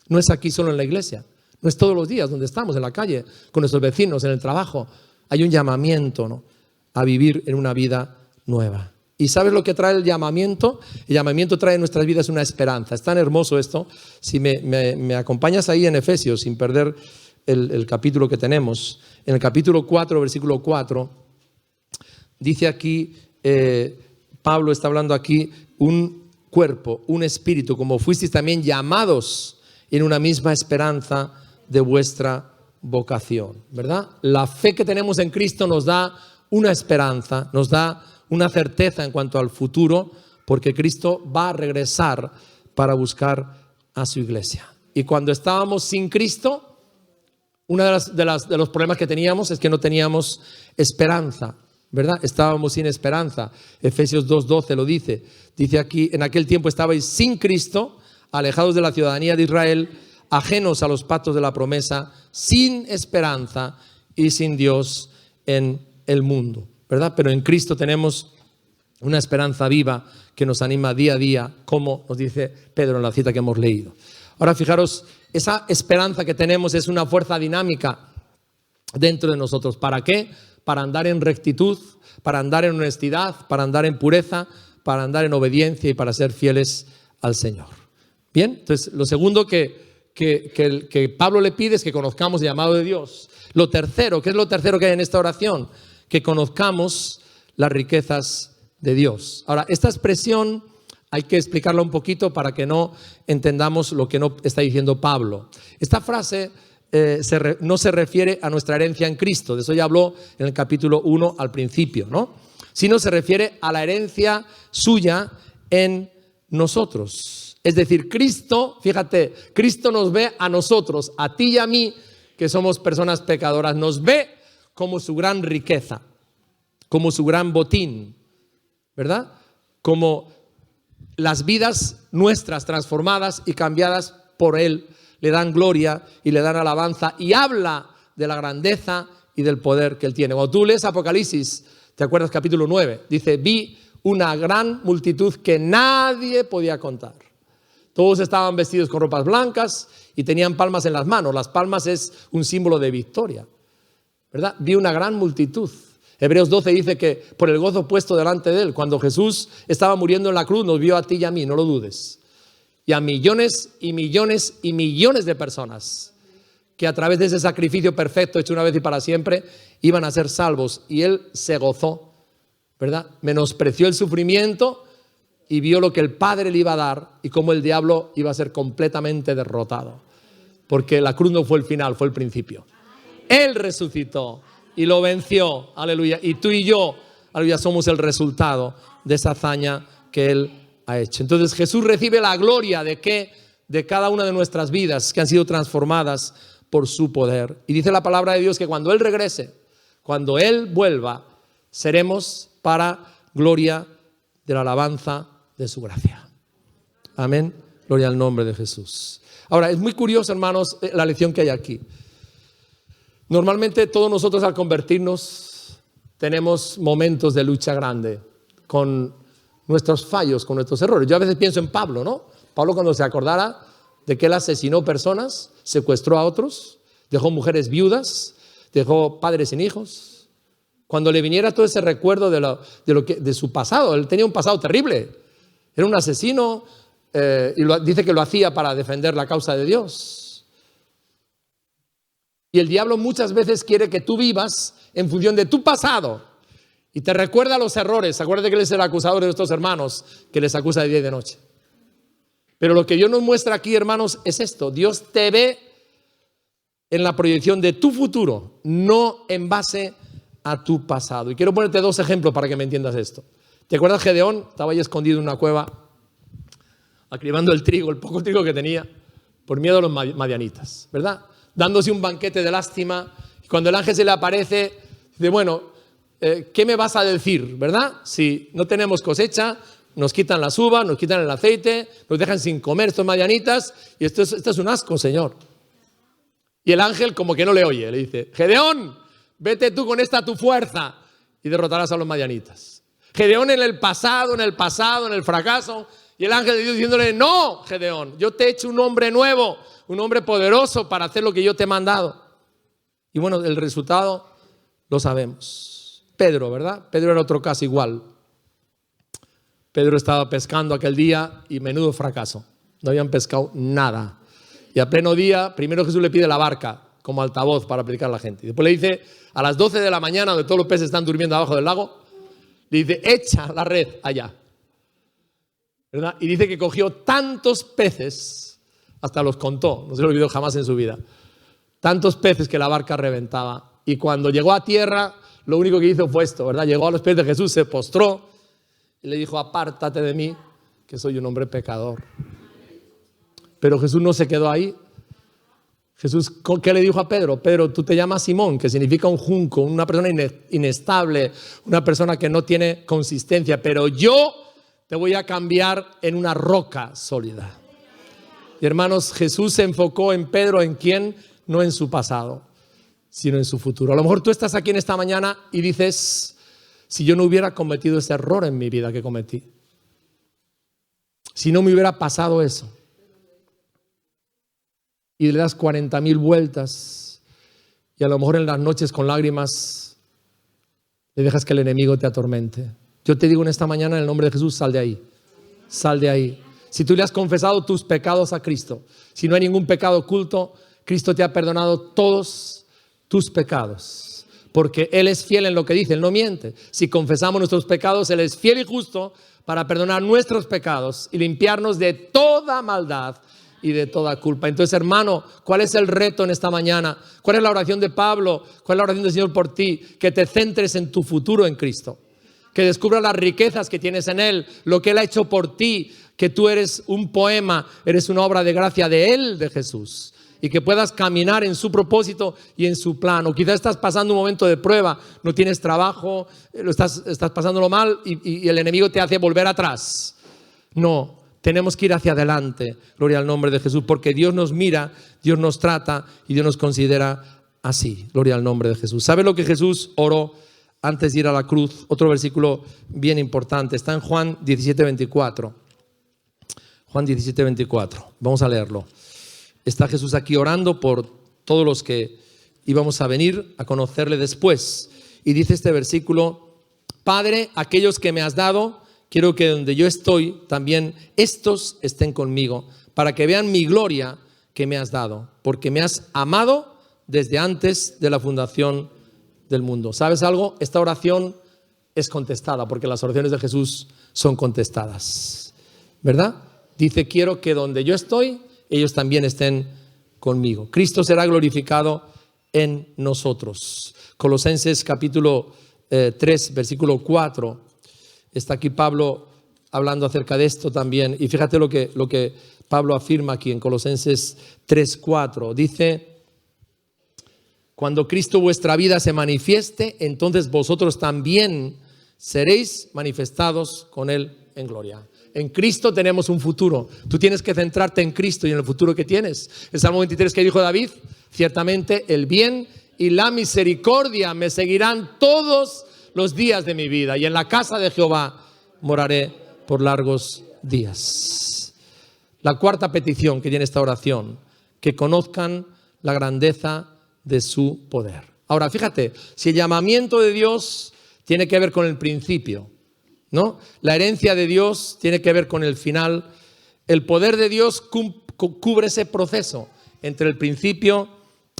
No es aquí solo en la iglesia, no es todos los días donde estamos, en la calle, con nuestros vecinos, en el trabajo. Hay un llamamiento, ¿no? A vivir en una vida nueva. ¿Y sabes lo que trae el llamamiento? El llamamiento trae en nuestras vidas una esperanza. Es tan hermoso esto. Si me acompañas ahí en Efesios, sin perder el capítulo que tenemos. En el capítulo 4, versículo 4, dice aquí, Pablo está hablando aquí, un cuerpo, un espíritu, como fuisteis también llamados en una misma esperanza de vuestra vocación, ¿verdad? La fe que tenemos en Cristo nos da una esperanza, nos da una certeza en cuanto al futuro, porque Cristo va a regresar para buscar a su iglesia. Y cuando estábamos sin Cristo, uno de los problemas que teníamos es que no teníamos esperanza, ¿verdad? Estábamos sin esperanza. Efesios 2:12 lo dice. Dice aquí: en aquel tiempo estabais sin Cristo, alejados de la ciudadanía de Israel, ajenos a los pactos de la promesa, sin esperanza y sin Dios en el mundo, ¿verdad? Pero en Cristo tenemos una esperanza viva que nos anima día a día, como nos dice Pedro en la cita que hemos leído. Ahora fijaros, esa esperanza que tenemos es una fuerza dinámica dentro de nosotros. ¿Para qué? Para andar en rectitud, para andar en honestidad, para andar en pureza, para andar en obediencia y para ser fieles al Señor. Bien, entonces lo segundo que Pablo le pide es que conozcamos el llamado de Dios. Lo tercero, ¿qué es lo tercero que hay en esta oración? Que conozcamos las riquezas de Dios. Ahora, esta expresión hay que explicarla un poquito para que no entendamos lo que no está diciendo Pablo. Esta frase no se refiere a nuestra herencia en Cristo, de eso ya habló en el capítulo 1 al principio, ¿no? Sino se refiere a la herencia suya en nosotros. Es decir, Cristo, fíjate, Cristo nos ve a nosotros, a ti y a mí, que somos personas pecadoras, nos ve como su gran riqueza, como su gran botín, ¿verdad? Como las vidas nuestras transformadas y cambiadas por Él le dan gloria y le dan alabanza y habla de la grandeza y del poder que Él tiene. Cuando tú lees Apocalipsis, ¿te acuerdas? Capítulo 9, dice, vi una gran multitud que nadie podía contar. Todos estaban vestidos con ropas blancas y tenían palmas en las manos. Las palmas es un símbolo de victoria, ¿verdad? Vi una gran multitud. Hebreos 12 dice que por el gozo puesto delante de Él, cuando Jesús estaba muriendo en la cruz, nos vio a ti y a mí, no lo dudes. Y a millones y millones y millones de personas que a través de ese sacrificio perfecto hecho una vez y para siempre iban a ser salvos. Y Él se gozó, ¿verdad? Menospreció el sufrimiento y vio lo que el Padre le iba a dar y cómo el diablo iba a ser completamente derrotado. Porque la cruz no fue el final, fue el principio. Él resucitó y lo venció, aleluya. Y tú y yo, aleluya, somos el resultado de esa hazaña que Él ha hecho. Entonces Jesús recibe la gloria de cada una de nuestras vidas que han sido transformadas por su poder. Y dice la palabra de Dios que cuando Él regrese, cuando Él vuelva, seremos para gloria de la alabanza de su gracia. Amén. Gloria al nombre de Jesús. Ahora, es muy curioso, hermanos, la lección que hay aquí. Normalmente todos nosotros al convertirnos tenemos momentos de lucha grande con nuestros fallos, con nuestros errores. Yo a veces pienso en Pablo, ¿no? Pablo, cuando se acordara de que él asesinó personas, secuestró a otros, dejó mujeres viudas, dejó padres sin hijos. Cuando le viniera todo ese recuerdo de su pasado, él tenía un pasado terrible. Era un asesino y dice que lo hacía para defender la causa de Dios. Y el diablo muchas veces quiere que tú vivas en función de tu pasado y te recuerda los errores. Acuérdate que él es el acusador de nuestros hermanos, que les acusa de día y de noche. Pero lo que Dios nos muestra aquí, hermanos, es esto. Dios te ve en la proyección de tu futuro, no en base a tu pasado. Y quiero ponerte dos ejemplos para que me entiendas esto. ¿Te acuerdas Gedeón? Estaba ahí escondido en una cueva, acribando el trigo, el poco trigo que tenía, por miedo a los madianitas, ¿verdad? Dándose un banquete de lástima. Y cuando el ángel se le aparece, dice, bueno, ¿qué me vas a decir, verdad? Si no tenemos cosecha, nos quitan las uvas, nos quitan el aceite, nos dejan sin comer estos madianitas, y esto es un asco, Señor. Y el ángel como que no le oye, le dice, Gedeón, vete tú con esta tu fuerza y derrotarás a los madianitas. Gedeón en el pasado, en el fracaso, y el ángel de Dios diciéndole, no, Gedeón, yo te he hecho un hombre nuevo, un hombre poderoso para hacer lo que yo te he mandado. Y bueno, el resultado lo sabemos. Pedro, ¿verdad? Pedro era otro caso igual. Pedro estaba pescando aquel día y menudo fracaso. No habían pescado nada. Y a pleno día, primero Jesús le pide la barca como altavoz para predicar a la gente. Y después le dice, a las 12 de la mañana, donde todos los peces están durmiendo abajo del lago, le dice, echa la red allá, ¿verdad? Y dice que cogió tantos peces, hasta los contó, no se lo olvidó jamás en su vida, tantos peces que la barca reventaba. Y cuando llegó a tierra, lo único que hizo fue esto, ¿verdad? Llegó a los pies de Jesús, se postró y le dijo, apártate de mí, que soy un hombre pecador. Pero Jesús no se quedó ahí. Jesús, ¿qué le dijo a Pedro? Pedro, tú te llamas Simón, que significa un junco, una persona inestable, una persona que no tiene consistencia, pero yo te voy a cambiar en una roca sólida. Y hermanos, Jesús se enfocó en Pedro, ¿en quién? No en su pasado, sino en su futuro. A lo mejor tú estás aquí en esta mañana y dices, si yo no hubiera cometido ese error en mi vida que cometí, si no me hubiera pasado eso, y le das 40,000 vueltas y a lo mejor en las noches con lágrimas le dejas que el enemigo te atormente. Yo te digo en esta mañana, en el nombre de Jesús, sal de ahí. Sal de ahí. Si tú le has confesado tus pecados a Cristo, si no hay ningún pecado oculto, Cristo te ha perdonado todos tus pecados. Porque Él es fiel en lo que dice, Él no miente. Si confesamos nuestros pecados, Él es fiel y justo para perdonar nuestros pecados y limpiarnos de toda maldad y de toda culpa. Entonces, hermano, ¿cuál es el reto en esta mañana? ¿Cuál es la oración de Pablo? ¿Cuál es la oración del Señor por ti? Que te centres en tu futuro en Cristo. Que descubras las riquezas que tienes en Él, lo que Él ha hecho por ti, que tú eres un poema, eres una obra de gracia de Él, de Jesús. Y que puedas caminar en su propósito y en su plan. O quizás estás pasando un momento de prueba, no tienes trabajo, estás pasándolo mal y el enemigo te hace volver atrás. No, tenemos que ir hacia adelante, gloria al nombre de Jesús, porque Dios nos mira, Dios nos trata y Dios nos considera así, gloria al nombre de Jesús. ¿Sabe lo que Jesús oró antes de ir a la cruz? Otro versículo bien importante, está en Juan 17:24. Juan 17:24, vamos a leerlo. Está Jesús aquí orando por todos los que íbamos a venir a conocerle después. Y dice este versículo: Padre, aquellos que me has dado, quiero que donde yo estoy, también estos estén conmigo, para que vean mi gloria que me has dado, porque me has amado desde antes de la fundación del mundo. ¿Sabes algo? Esta oración es contestada, porque las oraciones de Jesús son contestadas, ¿verdad? Dice, quiero que donde yo estoy, ellos también estén conmigo. Cristo será glorificado en nosotros. Colosenses capítulo 3, versículo 4. Está aquí Pablo hablando acerca de esto también. Y fíjate lo que Pablo afirma aquí en Colosenses 3, 4. Dice, cuando Cristo vuestra vida se manifieste, entonces vosotros también seréis manifestados con Él en gloria. En Cristo tenemos un futuro. Tú tienes que centrarte en Cristo y en el futuro que tienes. El Salmo 23 que dijo David, ciertamente el bien y la misericordia me seguirán todos los días de mi vida, y en la casa de Jehová moraré por largos días. La cuarta petición que tiene esta oración, que conozcan la grandeza de su poder. Ahora, fíjate, si el llamamiento de Dios tiene que ver con el principio, ¿no? La herencia de Dios tiene que ver con el final. El poder de Dios cubre ese proceso entre el principio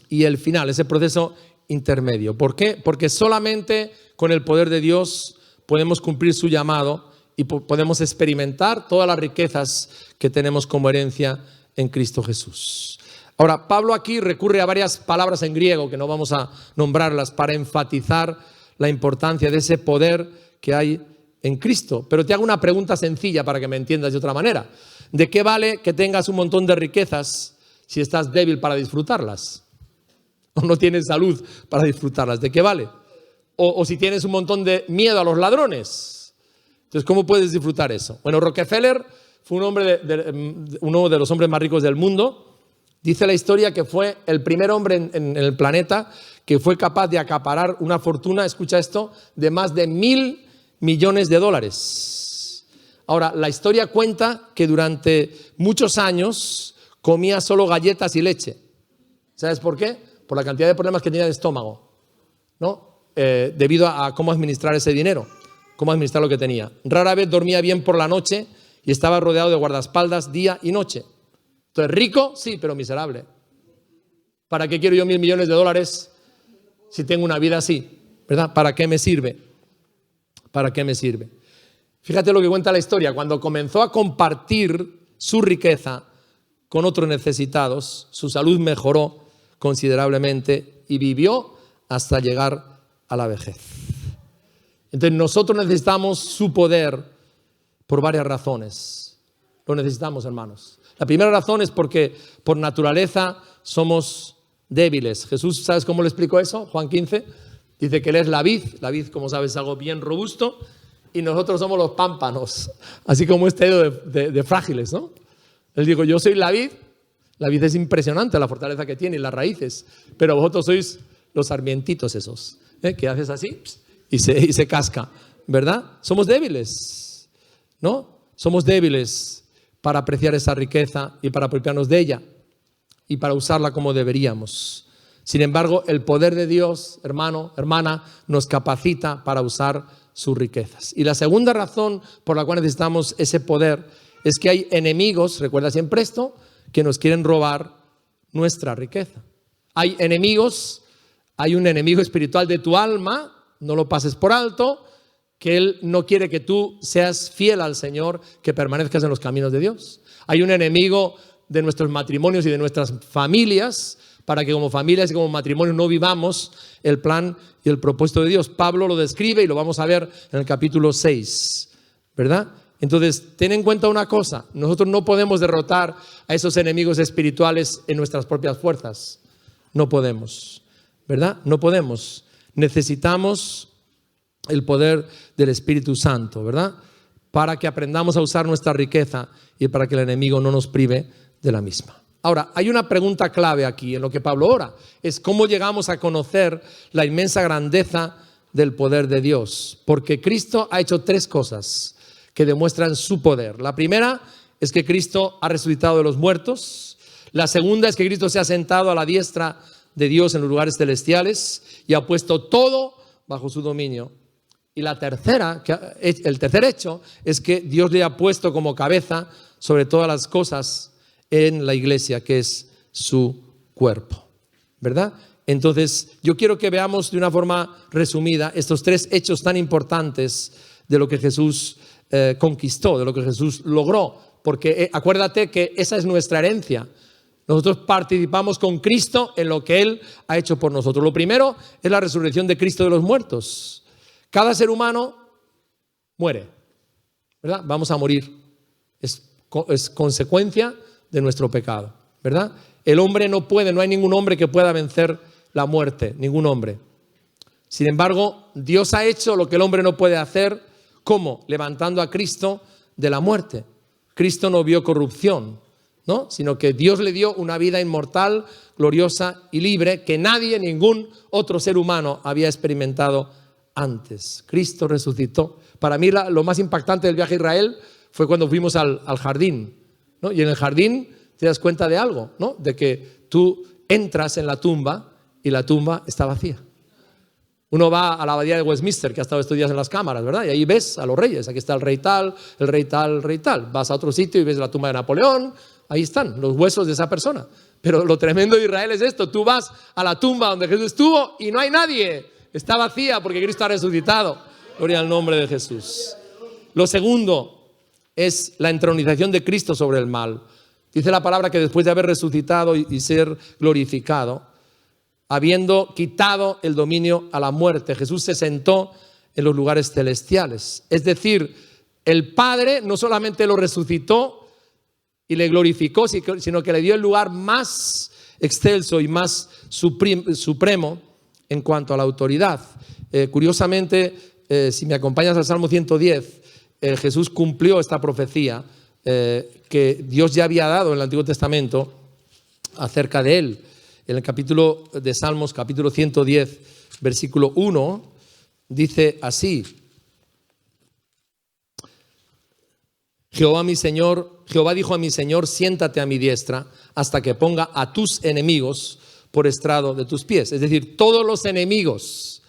y el final, ese proceso intermedio. ¿Por qué? Porque solamente con el poder de Dios podemos cumplir su llamado y podemos experimentar todas las riquezas que tenemos como herencia en Cristo Jesús. Ahora, Pablo aquí recurre a varias palabras en griego, que no vamos a nombrarlas, para enfatizar la importancia de ese poder que hay en Cristo. Pero te hago una pregunta sencilla para que me entiendas de otra manera. ¿De qué vale que tengas un montón de riquezas si estás débil para disfrutarlas? ¿O no tienes salud para disfrutarlas? ¿De qué vale? O si tienes un montón de miedo a los ladrones. Entonces, ¿cómo puedes disfrutar eso? Bueno, Rockefeller fue uno de los hombres más ricos del mundo. Dice la historia que fue el primer hombre en el planeta que fue capaz de acaparar una fortuna, escucha esto, de más de $1.000 millones. Ahora, la historia cuenta que durante muchos años comía solo galletas y leche. ¿Sabes por qué? Por la cantidad de problemas que tenía de estómago, ¿no? Debido a cómo administrar ese dinero, cómo administrar lo que tenía. Rara vez dormía bien por la noche y estaba rodeado de guardaespaldas día y noche. Entonces, rico, sí, pero miserable. ¿Para qué quiero yo $1.000 millones si tengo una vida así? ¿Verdad? ¿Para qué me sirve? ¿Para qué me sirve? Fíjate lo que cuenta la historia. Cuando comenzó a compartir su riqueza con otros necesitados, su salud mejoró considerablemente y vivió hasta llegar a la vejez. Entonces nosotros necesitamos su poder por varias razones. Lo necesitamos, hermanos. La primera razón es porque por naturaleza somos débiles. Jesús, ¿sabes cómo le explicó eso? Juan 15, dice que Él es la vid. La vid, como sabes, es algo bien robusto. Y nosotros somos los pámpanos, así como este dedo de frágiles, ¿no? Él dijo, yo soy la vid. La vid es impresionante, la fortaleza que tiene y las raíces. Pero vosotros sois los sarmientitos esos, que haces así y se casca, ¿verdad? Somos débiles, ¿no? Somos débiles para apreciar esa riqueza y para apropiarnos de ella y para usarla como deberíamos. Sin embargo, el poder de Dios, hermano, hermana, nos capacita para usar sus riquezas. Y la segunda razón por la cual necesitamos ese poder es que hay enemigos, recuerda siempre esto, que nos quieren robar nuestra riqueza. Hay enemigos, hay un enemigo espiritual de tu alma, no lo pases por alto, que él no quiere que tú seas fiel al Señor, que permanezcas en los caminos de Dios. Hay un enemigo de nuestros matrimonios y de nuestras familias, para que como familias y como matrimonios no vivamos el plan y el propósito de Dios. Pablo lo describe y lo vamos a ver en el capítulo 6, ¿verdad? Entonces, ten en cuenta una cosa, nosotros no podemos derrotar a esos enemigos espirituales en nuestras propias fuerzas. No podemos, ¿verdad? No podemos. Necesitamos el poder del Espíritu Santo, ¿verdad? Para que aprendamos a usar nuestra riqueza y para que el enemigo no nos prive de la misma. Ahora, hay una pregunta clave aquí en lo que Pablo ora, es cómo llegamos a conocer la inmensa grandeza del poder de Dios, porque Cristo ha hecho tres cosas que demuestran su poder. La primera es que Cristo ha resucitado de los muertos, la segunda es que Cristo se ha sentado a la diestra de Dios en los lugares celestiales y ha puesto todo bajo su dominio. Y la tercera, el tercer hecho es que Dios le ha puesto como cabeza sobre todas las cosas en la iglesia, que es su cuerpo, ¿verdad? Entonces, yo quiero que veamos de una forma resumida estos tres hechos tan importantes de lo que Jesús conquistó, de lo que Jesús logró, porque acuérdate que esa es nuestra herencia. Nosotros participamos con Cristo en lo que Él ha hecho por nosotros. Lo primero es la resurrección de Cristo de los muertos. Cada ser humano muere, ¿verdad? Vamos a morir. Es consecuencia de nuestro pecado, ¿verdad? El hombre no puede, no hay ningún hombre que pueda vencer la muerte, ningún hombre. Sin embargo, Dios ha hecho lo que el hombre no puede hacer, ¿cómo? Levantando a Cristo de la muerte. Cristo no vio corrupción, ¿no? Sino que Dios le dio una vida inmortal, gloriosa y libre que nadie, ningún otro ser humano había experimentado antes. Cristo resucitó. Para mí lo más impactante del viaje a Israel fue cuando fuimos al jardín, ¿no? Y en el jardín te das cuenta de algo, ¿no? De que tú entras en la tumba y la tumba está vacía. Uno va a la abadía de Westminster, que ha estado estos días en las cámaras, ¿verdad? Y ahí ves a los reyes. Aquí está el rey tal, el rey tal, el rey tal. Vas a otro sitio y ves la tumba de Napoleón. Ahí están los huesos de esa persona. Pero lo tremendo de Israel es esto. Tú vas a la tumba donde Jesús estuvo y no hay nadie. Está vacía porque Cristo ha resucitado. Gloria al nombre de Jesús. Lo segundo es la entronización de Cristo sobre el mal. Dice la palabra que después de haber resucitado y ser glorificado, habiendo quitado el dominio a la muerte, Jesús se sentó en los lugares celestiales. Es decir, el Padre no solamente lo resucitó y le glorificó, sino que le dio el lugar más excelso y más supremo en cuanto a la autoridad. Curiosamente, si me acompañas al Salmo 110, Jesús cumplió esta profecía que Dios ya había dado en el Antiguo Testamento acerca de él. En el capítulo de Salmos, capítulo 110, versículo 1, dice así: Jehová dijo a mi Señor, siéntate a mi diestra hasta que ponga a tus enemigos por estrado de tus pies. Es decir, todos los enemigos,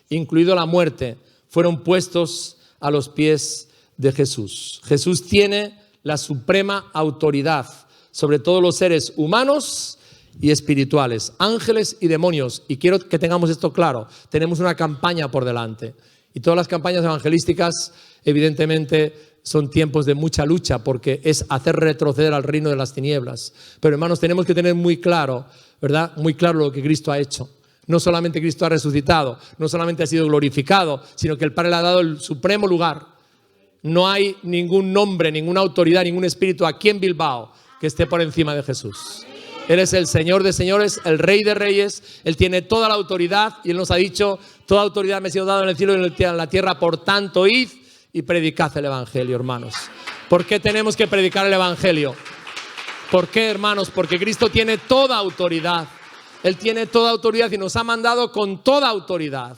incluido la muerte, fueron puestos a los pies de Jesús. Jesús tiene la suprema autoridad sobre todos los seres humanos y espirituales, ángeles y demonios. Y quiero que tengamos esto claro, tenemos una campaña por delante. Y todas las campañas evangelísticas, evidentemente, son tiempos de mucha lucha porque es hacer retroceder al reino de las tinieblas. Pero hermanos, tenemos que tener muy claro, ¿verdad? Muy claro lo que Cristo ha hecho. No solamente Cristo ha resucitado, no solamente ha sido glorificado, sino que el Padre le ha dado el supremo lugar. No hay ningún nombre, ninguna autoridad, ningún espíritu aquí en Bilbao que esté por encima de Jesús. Él es el Señor de señores, el Rey de reyes. Él tiene toda la autoridad y Él nos ha dicho: toda autoridad me ha sido dada en el cielo y en la tierra, por tanto id y predicad el Evangelio, hermanos. ¿Por qué tenemos que predicar el Evangelio? ¿Por qué, hermanos? Porque Cristo tiene toda autoridad. Él tiene toda autoridad y nos ha mandado con toda autoridad.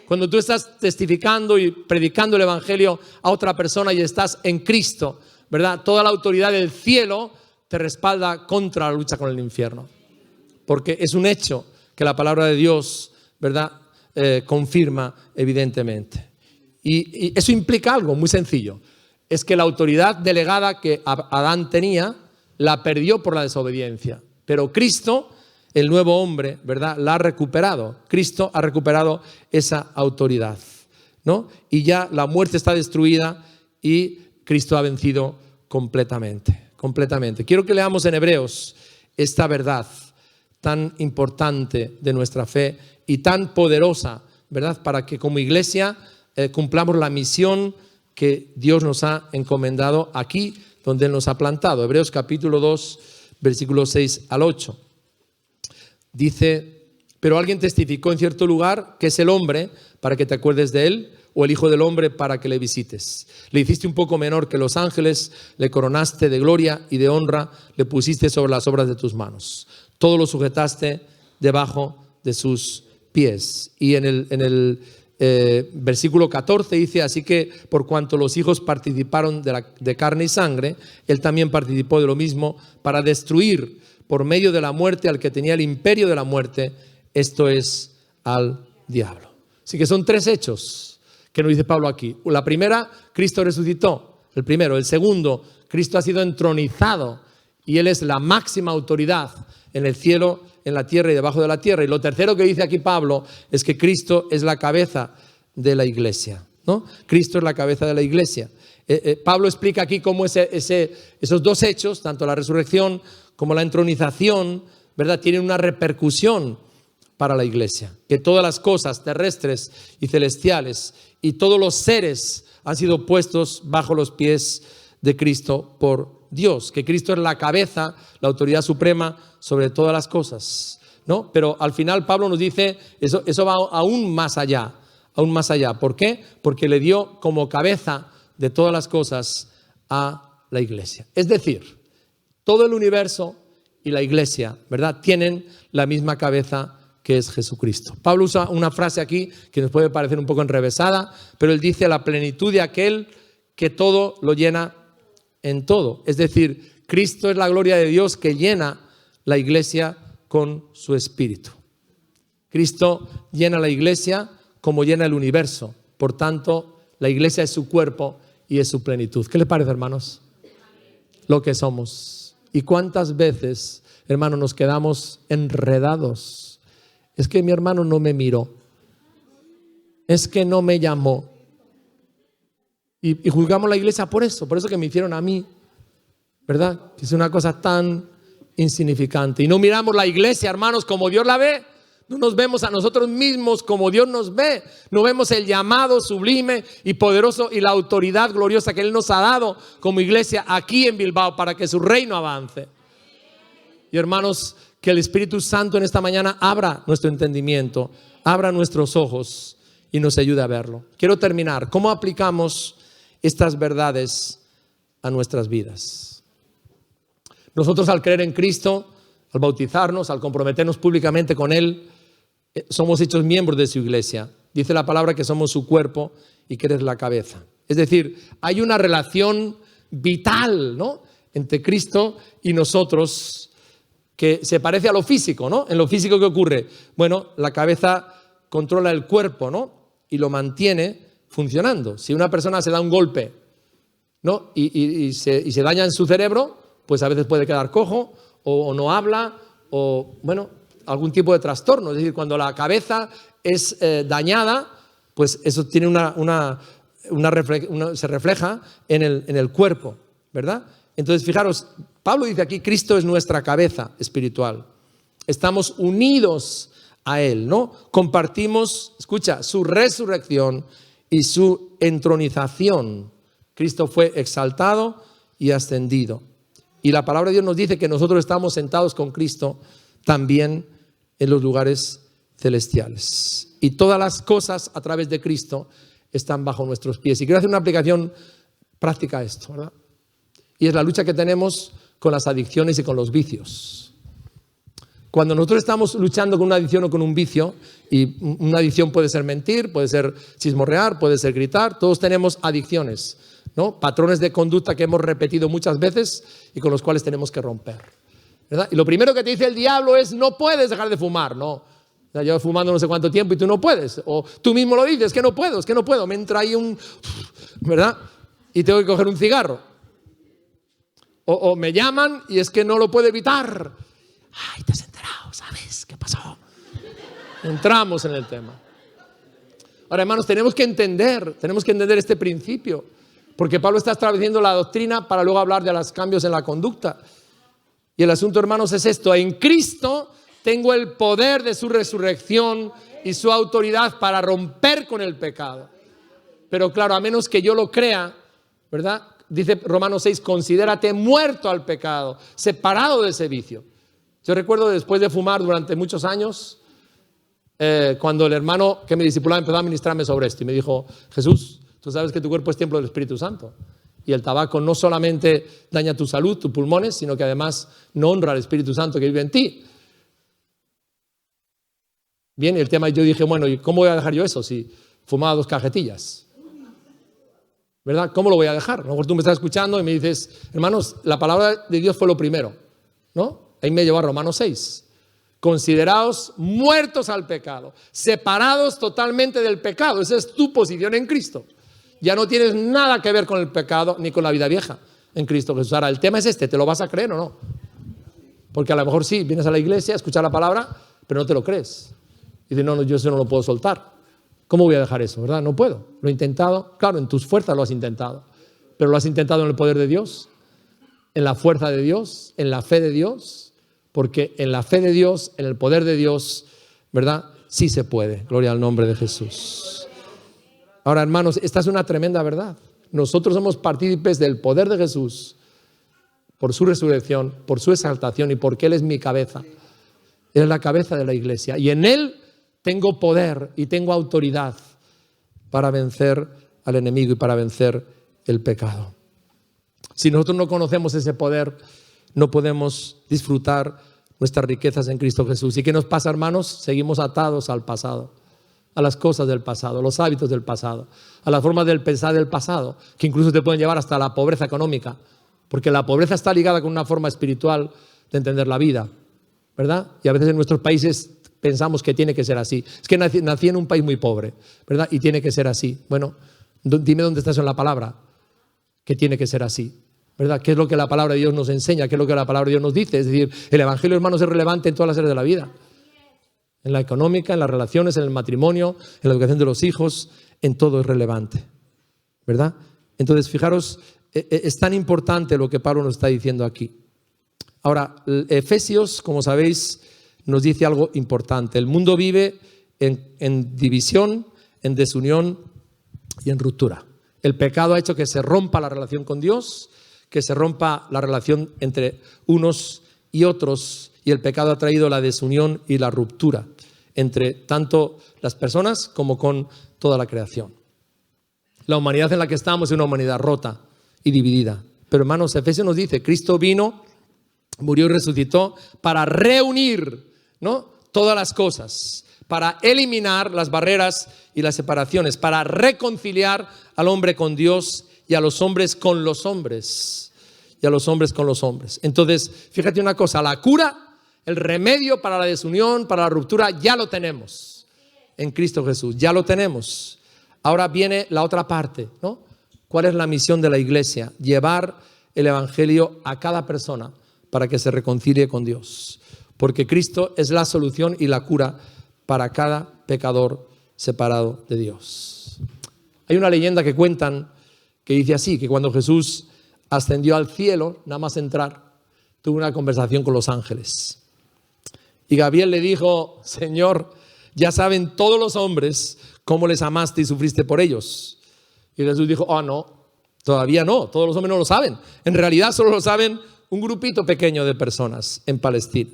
Cuando tú estás testificando y predicando el Evangelio a otra persona y estás en Cristo, ¿verdad? Toda la autoridad del cielo te respalda contra la lucha con el infierno. Porque es un hecho que la palabra de Dios, ¿verdad? Confirma evidentemente. Y eso implica algo muy sencillo. Es que la autoridad delegada que Adán tenía, la perdió por la desobediencia. Pero Cristo, el nuevo hombre, ¿verdad?, la ha recuperado. Cristo ha recuperado esa autoridad, ¿no? Y ya la muerte está destruida y Cristo ha vencido completamente. Quiero que leamos en Hebreos esta verdad tan importante de nuestra fe y tan poderosa, ¿verdad?, para que como iglesia cumplamos la misión que Dios nos ha encomendado aquí donde Él nos ha plantado. Hebreos capítulo 2, versículos 6 al 8. Dice: pero alguien testificó en cierto lugar que es el hombre para que te acuerdes de él, o el hijo del hombre para que le visites. Le hiciste un poco menor que los ángeles, le coronaste de gloria y de honra, le pusiste sobre las obras de tus manos. Todo lo sujetaste debajo de sus pies. Y en el versículo 14 dice: así que por cuanto los hijos participaron de carne y sangre, él también participó de lo mismo para destruir por medio de la muerte al que tenía el imperio de la muerte, esto es, al diablo. Así que son tres hechos que nos dice Pablo aquí. La primera, Cristo resucitó, el primero. El segundo, Cristo ha sido entronizado y Él es la máxima autoridad en el cielo, en la tierra y debajo de la tierra. Y lo tercero que dice aquí Pablo es que Cristo es la cabeza de la iglesia, ¿no? Cristo es la cabeza de la iglesia. Pablo explica aquí cómo esos dos hechos, tanto la resurrección como la entronización, ¿verdad?, tienen una repercusión para la iglesia. Que todas las cosas terrestres y celestiales y todos los seres han sido puestos bajo los pies de Cristo por Dios. Que Cristo es la cabeza, la autoridad suprema sobre todas las cosas, ¿no? Pero al final Pablo nos dice, eso va aún más allá. Aún más allá. ¿Por qué? Porque le dio como cabeza de todas las cosas a la iglesia. Es decir, todo el universo y la iglesia, ¿verdad?, tienen la misma cabeza, que es Jesucristo. Pablo usa una frase aquí que nos puede parecer un poco enrevesada, pero él dice: la plenitud de aquel que todo lo llena en todo. Es decir, Cristo es la gloria de Dios que llena la iglesia con su espíritu. Cristo llena la iglesia como llena el universo. Por tanto, la iglesia es su cuerpo y es su plenitud. ¿Qué les parece, hermanos? Lo que somos. ¿Y cuántas veces, hermanos, nos quedamos enredados? Es que mi hermano no me miró. Es que no me llamó. Y juzgamos la iglesia por eso que me hicieron a mí, ¿verdad? Que es una cosa tan insignificante. Y no miramos la iglesia, hermanos, como Dios la ve. No nos vemos a nosotros mismos como Dios nos ve. No vemos el llamado sublime y poderoso y la autoridad gloriosa que Él nos ha dado como iglesia aquí en Bilbao para que su reino avance. Y hermanos, que el Espíritu Santo en esta mañana abra nuestro entendimiento, abra nuestros ojos y nos ayude a verlo. Quiero terminar. ¿Cómo aplicamos estas verdades a nuestras vidas? Nosotros, al creer en Cristo, al bautizarnos, al comprometernos públicamente con Él, somos hechos miembros de su iglesia. Dice la palabra que somos su cuerpo y que eres la cabeza. Es decir, hay una relación vital, ¿no?, entre Cristo y nosotros que se parece a lo físico, ¿no? En lo físico, ¿qué ocurre? Bueno, la cabeza controla el cuerpo, ¿no?, y lo mantiene funcionando. Si una persona se da un golpe, ¿no?, y se daña en su cerebro, pues a veces puede quedar cojo o no habla o, bueno, algún tipo de trastorno. Es decir, cuando la cabeza es dañada, pues eso tiene se refleja en el cuerpo, ¿verdad? Entonces, fijaros, Pablo dice aquí, Cristo es nuestra cabeza espiritual. Estamos unidos a Él, ¿no? Compartimos, escucha, su resurrección y su entronización. Cristo fue exaltado y ascendido. Y la palabra de Dios nos dice que nosotros estamos sentados con Cristo también en los lugares celestiales. Y todas las cosas a través de Cristo están bajo nuestros pies. Y quiero hacer una aplicación práctica a esto, ¿verdad? Y es la lucha que tenemos con las adicciones y con los vicios. Cuando nosotros estamos luchando con una adicción o con un vicio, y una adicción puede ser mentir, puede ser chismorrear, puede ser gritar, todos tenemos adicciones, ¿no? Patrones de conducta que hemos repetido muchas veces y con los cuales tenemos que romper, ¿verdad? Y lo primero que te dice el diablo es: no puedes dejar de fumar. No, O sea, yo fumando no sé cuánto tiempo y tú no puedes. O tú mismo lo dices, que no puedo, es que no puedo. Me entra ahí ¿verdad? Y tengo que coger un cigarro. O me llaman y es que no lo puedo evitar. Ay, te has enterado, ¿sabes qué pasó? Entramos en el tema. Ahora, hermanos, tenemos que entender este principio. Porque Pablo está estableciendo la doctrina para luego hablar de los cambios en la conducta. Y el asunto, hermanos, es esto. En Cristo tengo el poder de su resurrección y su autoridad para romper con el pecado. Pero claro, a menos que yo lo crea, ¿verdad? Dice Romanos 6, considérate muerto al pecado, separado de ese vicio. Yo recuerdo después de fumar durante muchos años, cuando el hermano que me discipulaba empezó a ministrarme sobre esto y me dijo, Jesús, tú sabes que tu cuerpo es templo del Espíritu Santo. Y el tabaco no solamente daña tu salud, tus pulmones, sino que además no honra al Espíritu Santo que vive en ti. Bien, y el tema, yo dije, bueno, ¿y cómo voy a dejar yo eso si fumaba 2 cajetillas? ¿Verdad? ¿Cómo lo voy a dejar? A lo mejor tú me estás escuchando y me dices, hermanos, la palabra de Dios fue lo primero, ¿no? Ahí me llevó a Romanos 6. Consideraos muertos al pecado, separados totalmente del pecado. Esa es tu posición en Cristo. Ya no tienes nada que ver con el pecado ni con la vida vieja en Cristo Jesús. Ahora, el tema es este, ¿te lo vas a creer o no? Porque a lo mejor sí, vienes a la iglesia a escuchar la palabra, pero no te lo crees. Y dices, no, yo eso no lo puedo soltar. ¿Cómo voy a dejar eso, verdad? No puedo. Lo he intentado. Claro, en tus fuerzas lo has intentado. Pero lo has intentado en el poder de Dios, en la fuerza de Dios, en la fe de Dios. Porque en la fe de Dios, en el poder de Dios, ¿verdad? Sí se puede. Gloria al nombre de Jesús. Ahora, hermanos, esta es una tremenda verdad. Nosotros somos partícipes del poder de Jesús por su resurrección, por su exaltación y porque Él es mi cabeza. Él es la cabeza de la iglesia. Y en Él tengo poder y tengo autoridad para vencer al enemigo y para vencer el pecado. Si nosotros no conocemos ese poder, no podemos disfrutar nuestras riquezas en Cristo Jesús. ¿Y qué nos pasa, hermanos? Seguimos atados al pasado, a las cosas del pasado, los hábitos del pasado, a las formas del pensar del pasado, que incluso te pueden llevar hasta la pobreza económica, porque la pobreza está ligada con una forma espiritual de entender la vida, ¿verdad? Y a veces en nuestros países pensamos que tiene que ser así. Es que nací en un país muy pobre, ¿verdad? Y tiene que ser así. Bueno, dime dónde está eso en la palabra, que tiene que ser así, ¿verdad? ¿Qué es lo que la palabra de Dios nos enseña? ¿Qué es lo que la palabra de Dios nos dice? Es decir, el evangelio, hermanos, es relevante en todas las áreas de la vida. En la económica, en las relaciones, en el matrimonio, en la educación de los hijos, en todo es relevante, ¿verdad? Entonces, fijaros, es tan importante lo que Pablo nos está diciendo aquí. Ahora, Efesios, como sabéis, nos dice algo importante. El mundo vive en división, en desunión y en ruptura. El pecado ha hecho que se rompa la relación con Dios, que se rompa la relación entre unos y otros, y el pecado ha traído la desunión y la ruptura entre tanto las personas como con toda la creación. La humanidad en la que estamos es una humanidad rota y dividida. Pero hermanos, Efesios nos dice, Cristo vino, murió y resucitó para reunir, ¿no?, todas las cosas, para eliminar las barreras y las separaciones, para reconciliar al hombre con Dios y a los hombres con los hombres, y a los hombres con los hombres. Entonces, fíjate una cosa, la cura, el remedio para la desunión, para la ruptura, ya lo tenemos en Cristo Jesús, ya lo tenemos. Ahora viene la otra parte, ¿no? ¿Cuál es la misión de la iglesia? Llevar el evangelio a cada persona para que se reconcilie con Dios. Porque Cristo es la solución y la cura para cada pecador separado de Dios. Hay una leyenda que cuentan que dice así, que cuando Jesús ascendió al cielo, nada más entrar, tuvo una conversación con los ángeles. Y Gabriel le dijo, Señor, ya saben todos los hombres cómo les amaste y sufriste por ellos. Y Jesús dijo, no, todavía no, todos los hombres no lo saben. En realidad solo lo saben un grupito pequeño de personas en Palestina.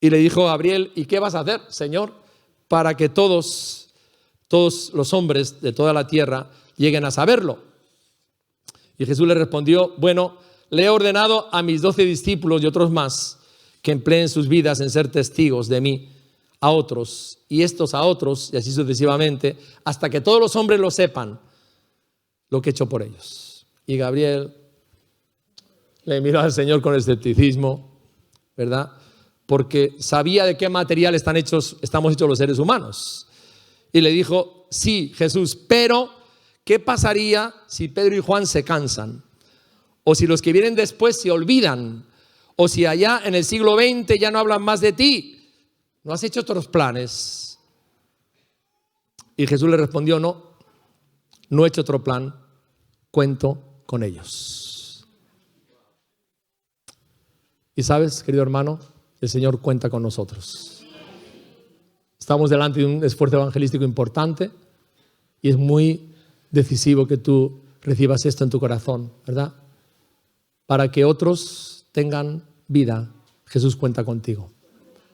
Y le dijo Gabriel, ¿y qué vas a hacer, Señor, para que todos los hombres de toda la tierra lleguen a saberlo? Y Jesús le respondió, bueno, le he ordenado a mis 12 discípulos y otros más que empleen sus vidas en ser testigos de mí a otros, y estos a otros, y así sucesivamente, hasta que todos los hombres lo sepan, lo que he hecho por ellos. Y Gabriel le miró al Señor con escepticismo, ¿verdad? porque sabía de qué material estamos hechos los seres humanos. Y le dijo, sí, Jesús, pero ¿qué pasaría si Pedro y Juan se cansan? O si los que vienen después se olvidan, o si allá en el siglo XX ya no hablan más de ti. ¿No has hecho otros planes? Y Jesús le respondió, no he hecho otro plan, cuento con ellos. Y sabes, querido hermano, el Señor cuenta con nosotros. Estamos delante de un esfuerzo evangelístico importante y es muy decisivo que tú recibas esto en tu corazón, ¿verdad? Para que otros tengan vida, Jesús cuenta contigo.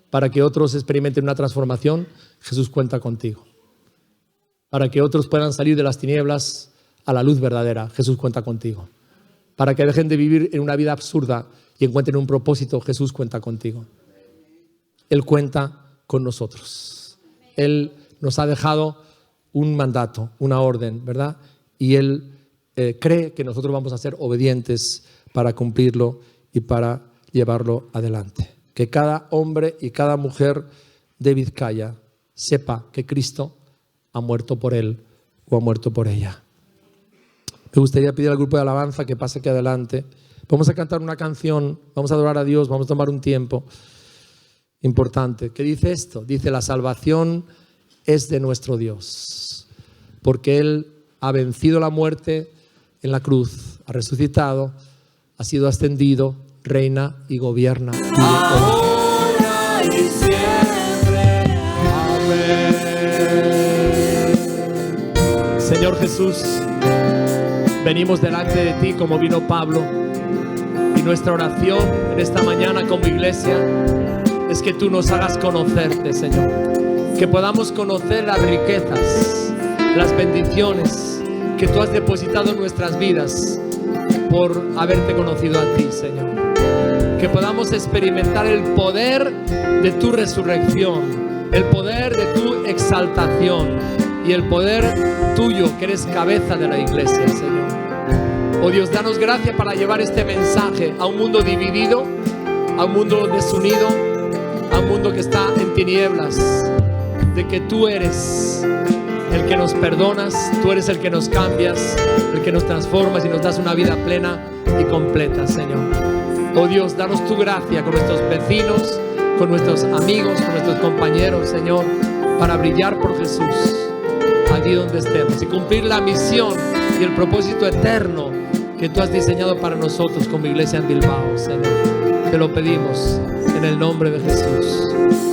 Para que otros experimenten una transformación, Jesús cuenta contigo. Para que otros puedan salir de las tinieblas a la luz verdadera, Jesús cuenta contigo. Para que dejen de vivir en una vida absurda y encuentren un propósito, Jesús cuenta contigo. Él cuenta con nosotros. Él nos ha dejado un mandato, una orden, ¿verdad? Y Él cree que nosotros vamos a ser obedientes para cumplirlo y para llevarlo adelante. Que cada hombre y cada mujer de Vizcaya sepa que Cristo ha muerto por él o ha muerto por ella. Me gustaría pedir al grupo de alabanza que pase aquí adelante. Vamos a cantar una canción, vamos a adorar a Dios, vamos a tomar un tiempo importante. ¿Qué dice esto? Dice, la salvación es de nuestro Dios, porque Él ha vencido la muerte en la cruz, ha resucitado, ha sido ascendido, reina y gobierna. Ahora y siempre. Amén. Señor Jesús, venimos delante de ti como vino Pablo, y nuestra oración en esta mañana como iglesia es que tú nos hagas conocerte, Señor, que podamos conocer las riquezas, las bendiciones que tú has depositado en nuestras vidas por haberte conocido a ti, Señor. Que podamos experimentar el poder de tu resurrección, el poder de tu exaltación y el poder tuyo, que eres cabeza de la iglesia, Señor. Oh Dios, danos gracia para llevar este mensaje a un mundo dividido, a un mundo desunido, a un mundo que está en tinieblas, de que tú eres el que nos perdonas, tú eres el que nos cambias, el que nos transformas y nos das una vida plena y completa, Señor. Oh Dios, danos tu gracia con nuestros vecinos, con nuestros amigos, con nuestros compañeros, Señor, para brillar por Jesús allí donde estemos y cumplir la misión y el propósito eterno que tú has diseñado para nosotros como iglesia en Bilbao, Señor. Te lo pedimos en el nombre de Jesús.